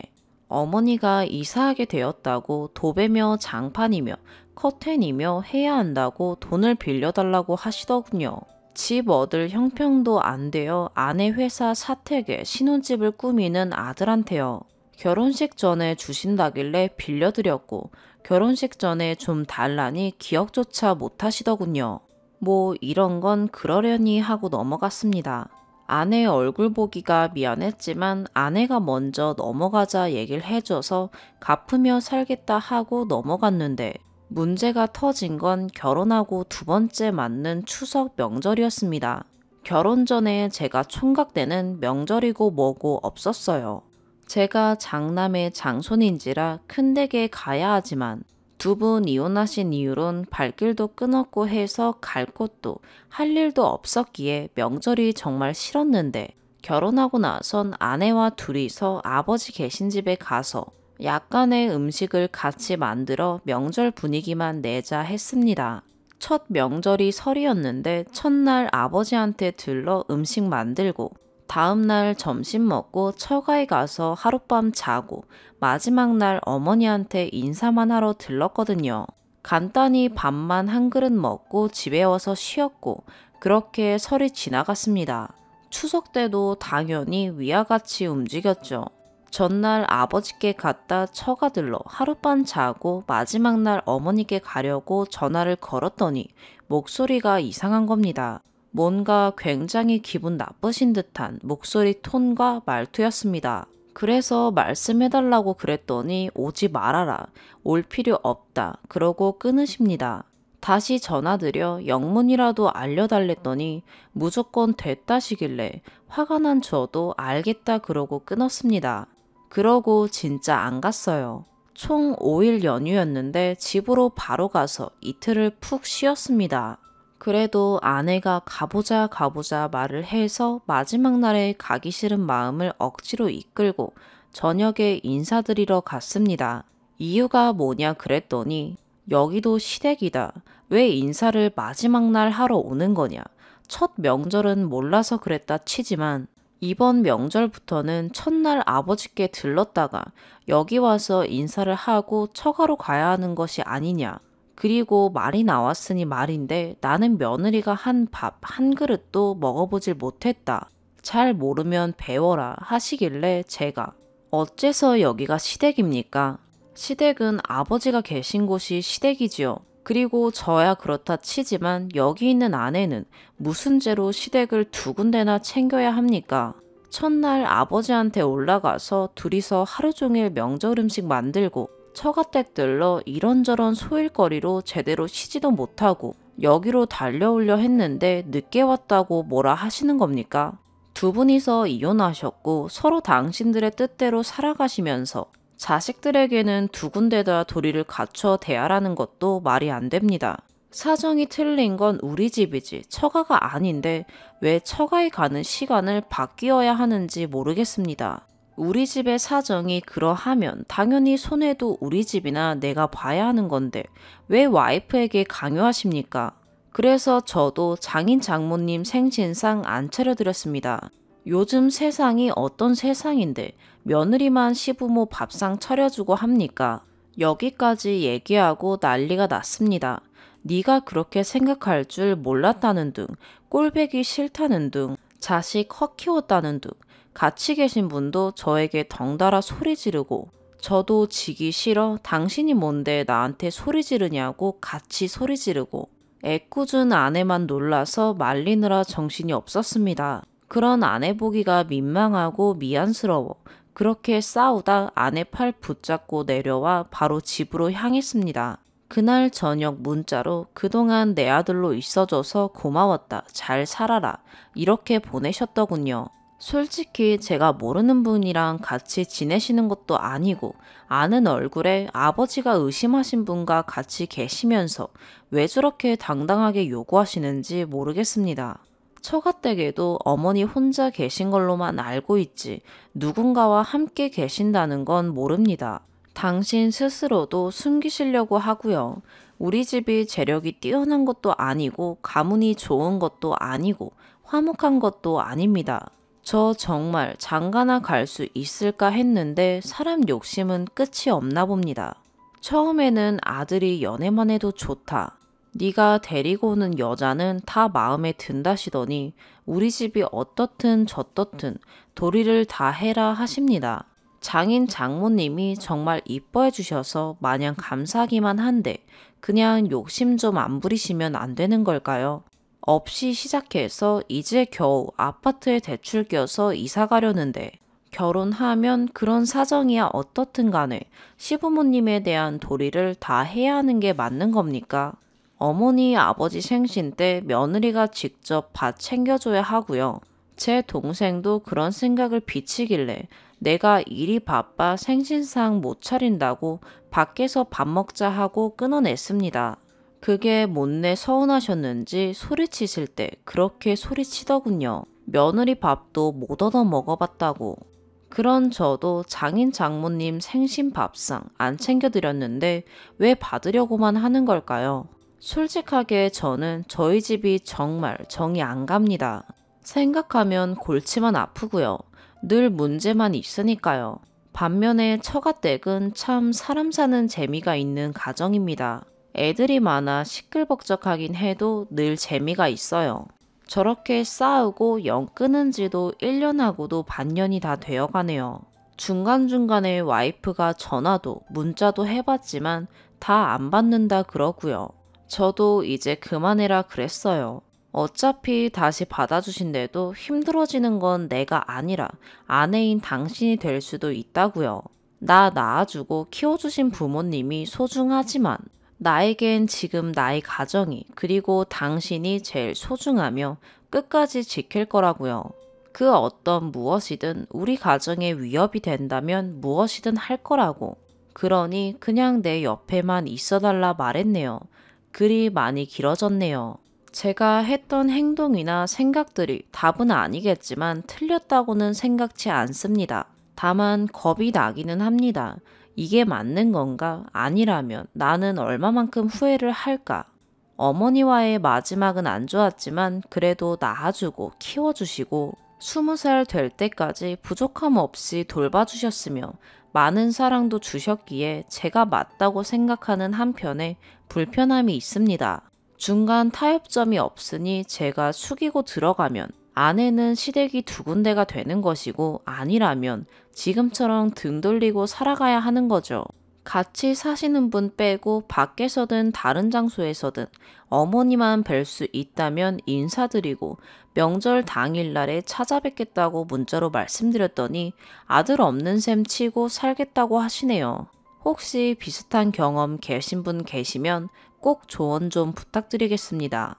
어머니가 이사하게 되었다고 도배며 장판이며 커튼이며 해야 한다고 돈을 빌려달라고 하시더군요. 집 얻을 형편도 안 되어 아내 회사 사택에 신혼집을 꾸미는 아들한테요. 결혼식 전에 주신다길래 빌려드렸고 결혼식 전에 좀 달라니 기억조차 못하시더군요. 뭐 이런 건 그러려니 하고 넘어갔습니다. 아내 얼굴 보기가 미안했지만 아내가 먼저 넘어가자 얘기를 해줘서 갚으며 살겠다 하고 넘어갔는데 문제가 터진 건 결혼하고 두 번째 맞는 추석 명절이었습니다. 결혼 전에 제가 총각 때는 명절이고 뭐고 없었어요. 제가 장남의 장손인지라 큰 댁에 가야 하지만 두 분 이혼하신 이후론 발길도 끊었고 해서 갈 곳도 할 일도 없었기에 명절이 정말 싫었는데 결혼하고 나선 아내와 둘이서 아버지 계신 집에 가서 약간의 음식을 같이 만들어 명절 분위기만 내자 했습니다. 첫 명절이 설이었는데 첫날 아버지한테 들러 음식 만들고 다음날 점심 먹고 처가에 가서 하룻밤 자고 마지막 날 어머니한테 인사만 하러 들렀거든요. 간단히 밥만 한 그릇 먹고 집에 와서 쉬었고 그렇게 설이 지나갔습니다. 추석 때도 당연히 위와 같이 움직였죠. 전날 아버지께 갔다 처가 들러 하룻밤 자고 마지막 날 어머니께 가려고 전화를 걸었더니 목소리가 이상한 겁니다. 뭔가 굉장히 기분 나쁘신 듯한 목소리 톤과 말투였습니다. 그래서 말씀해달라고 그랬더니 오지 말아라. 올 필요 없다. 그러고 끊으십니다. 다시 전화드려 영문이라도 알려달랬더니 무조건 됐다시길래 화가 난 저도 알겠다 그러고 끊었습니다. 그러고 진짜 안 갔어요. 총 5일 연휴였는데 집으로 바로 가서 이틀을 푹 쉬었습니다. 그래도 아내가 가보자 말을 해서 마지막 날에 가기 싫은 마음을 억지로 이끌고 저녁에 인사드리러 갔습니다. 이유가 뭐냐 그랬더니 여기도 시댁이다. 왜 인사를 마지막 날 하러 오는 거냐. 첫 명절은 몰라서 그랬다 치지만 이번 명절부터는 첫날 아버지께 들렀다가 여기 와서 인사를 하고 처가로 가야 하는 것이 아니냐. 그리고 말이 나왔으니 말인데 나는 며느리가 한 밥 한 그릇도 먹어보질 못했다. 잘 모르면 배워라 하시길래 제가 어째서 여기가 시댁입니까? 시댁은 아버지가 계신 곳이 시댁이지요. 그리고 저야 그렇다 치지만 여기 있는 아내는 무슨 죄로 시댁을 두 군데나 챙겨야 합니까? 첫날 아버지한테 올라가서 둘이서 하루 종일 명절 음식 만들고 처가댁들러 이런저런 소일거리로 제대로 쉬지도 못하고 여기로 달려오려 했는데 늦게 왔다고 뭐라 하시는 겁니까? 두 분이서 이혼하셨고 서로 당신들의 뜻대로 살아가시면서 자식들에게는 두 군데다 도리를 갖춰 대하라는 것도 말이 안 됩니다. 사정이 틀린 건 우리 집이지 처가가 아닌데 왜 처가에 가는 시간을 바뀌어야 하는지 모르겠습니다. 우리 집의 사정이 그러하면 당연히 손해도 우리 집이나 내가 봐야 하는 건데 왜 와이프에게 강요하십니까? 그래서 저도 장인 장모님 생신상 안 차려드렸습니다. 요즘 세상이 어떤 세상인데 며느리만 시부모 밥상 차려주고 합니까? 여기까지 얘기하고 난리가 났습니다. 네가 그렇게 생각할 줄 몰랐다는 등, 꼴배기 싫다는 등, 자식 헛 키웠다는 등 같이 계신 분도 저에게 덩달아 소리 지르고 저도 지기 싫어 당신이 뭔데 나한테 소리 지르냐고 같이 소리 지르고 애꿎은 아내만 놀라서 말리느라 정신이 없었습니다. 그런 아내 보기가 민망하고 미안스러워 그렇게 싸우다 아내 팔 붙잡고 내려와 바로 집으로 향했습니다. 그날 저녁 문자로 그동안 내 아들로 있어줘서 고마웠다. 잘 살아라. 이렇게 보내셨더군요. 솔직히 제가 모르는 분이랑 같이 지내시는 것도 아니고 아는 얼굴에 아버지가 의심하신 분과 같이 계시면서 왜 저렇게 당당하게 요구하시는지 모르겠습니다. 처가댁에도 어머니 혼자 계신 걸로만 알고 있지 누군가와 함께 계신다는 건 모릅니다. 당신 스스로도 숨기시려고 하고요. 우리 집이 재력이 뛰어난 것도 아니고 가문이 좋은 것도 아니고 화목한 것도 아닙니다. 저 정말 장가나 갈 수 있을까 했는데 사람 욕심은 끝이 없나 봅니다. 처음에는 아들이 연애만 해도 좋다. 네가 데리고 오는 여자는 다 마음에 든다시더니 우리 집이 어떻든 저떻든 도리를 다 해라 하십니다. 장인 장모님이 정말 이뻐해 주셔서 마냥 감사하기만 한데 그냥 욕심 좀 안 부리시면 안 되는 걸까요? 없이 시작해서 이제 겨우 아파트에 대출 껴서 이사 가려는데 결혼하면 그런 사정이야 어떻든 간에 시부모님에 대한 도리를 다 해야 하는 게 맞는 겁니까? 어머니 아버지 생신 때 며느리가 직접 밥 챙겨줘야 하고요. 제 동생도 그런 생각을 비치길래 내가 일이 바빠 생신상 못 차린다고 밖에서 밥 먹자 하고 끊어냈습니다. 그게 못내 서운하셨는지 소리치실 때 그렇게 소리치더군요. 며느리 밥도 못 얻어 먹어봤다고. 그런 저도 장인 장모님 생신 밥상 안 챙겨드렸는데 왜 받으려고만 하는 걸까요? 솔직하게 저는 저희 집이 정말 정이 안 갑니다. 생각하면 골치만 아프고요. 늘 문제만 있으니까요. 반면에 처가댁은 참 사람 사는 재미가 있는 가정입니다. 애들이 많아 시끌벅적하긴 해도 늘 재미가 있어요. 저렇게 싸우고 영 끊은 지도 1년하고도 반년이 다 되어가네요. 중간중간에 와이프가 전화도 문자도 해봤지만 다 안 받는다 그러고요. 저도 이제 그만해라 그랬어요. 어차피 다시 받아주신데도 힘들어지는 건 내가 아니라 아내인 당신이 될 수도 있다고요. 나 낳아주고 키워주신 부모님이 소중하지만 나에겐 지금 나의 가정이 그리고 당신이 제일 소중하며 끝까지 지킬 거라고요. 그 어떤 무엇이든 우리 가정에 위협이 된다면 무엇이든 할 거라고. 그러니 그냥 내 옆에만 있어달라 말했네요. 글이 많이 길어졌네요. 제가 했던 행동이나 생각들이 답은 아니겠지만 틀렸다고는 생각지 않습니다. 다만 겁이 나기는 합니다. 이게 맞는 건가? 아니라면 나는 얼마만큼 후회를 할까? 어머니와의 마지막은 안 좋았지만 그래도 낳아주고 키워주시고 20살 될 때까지 부족함 없이 돌봐주셨으며 많은 사랑도 주셨기에 제가 맞다고 생각하는 한편에 불편함이 있습니다. 중간 타협점이 없으니 제가 숙이고 들어가면 아내는 시댁이 두 군데가 되는 것이고 아니라면 지금처럼 등 돌리고 살아가야 하는 거죠. 같이 사시는 분 빼고 밖에서든 다른 장소에서든 어머니만 뵐 수 있다면 인사드리고 명절 당일날에 찾아뵙겠다고 문자로 말씀드렸더니 아들 없는 셈 치고 살겠다고 하시네요. 혹시 비슷한 경험 계신 분 계시면 꼭 조언 좀 부탁드리겠습니다.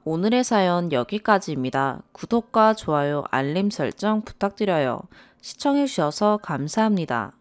오늘의 사연 여기까지입니다. 구독과 좋아요, 알림 설정 부탁드려요. 시청해주셔서 감사합니다.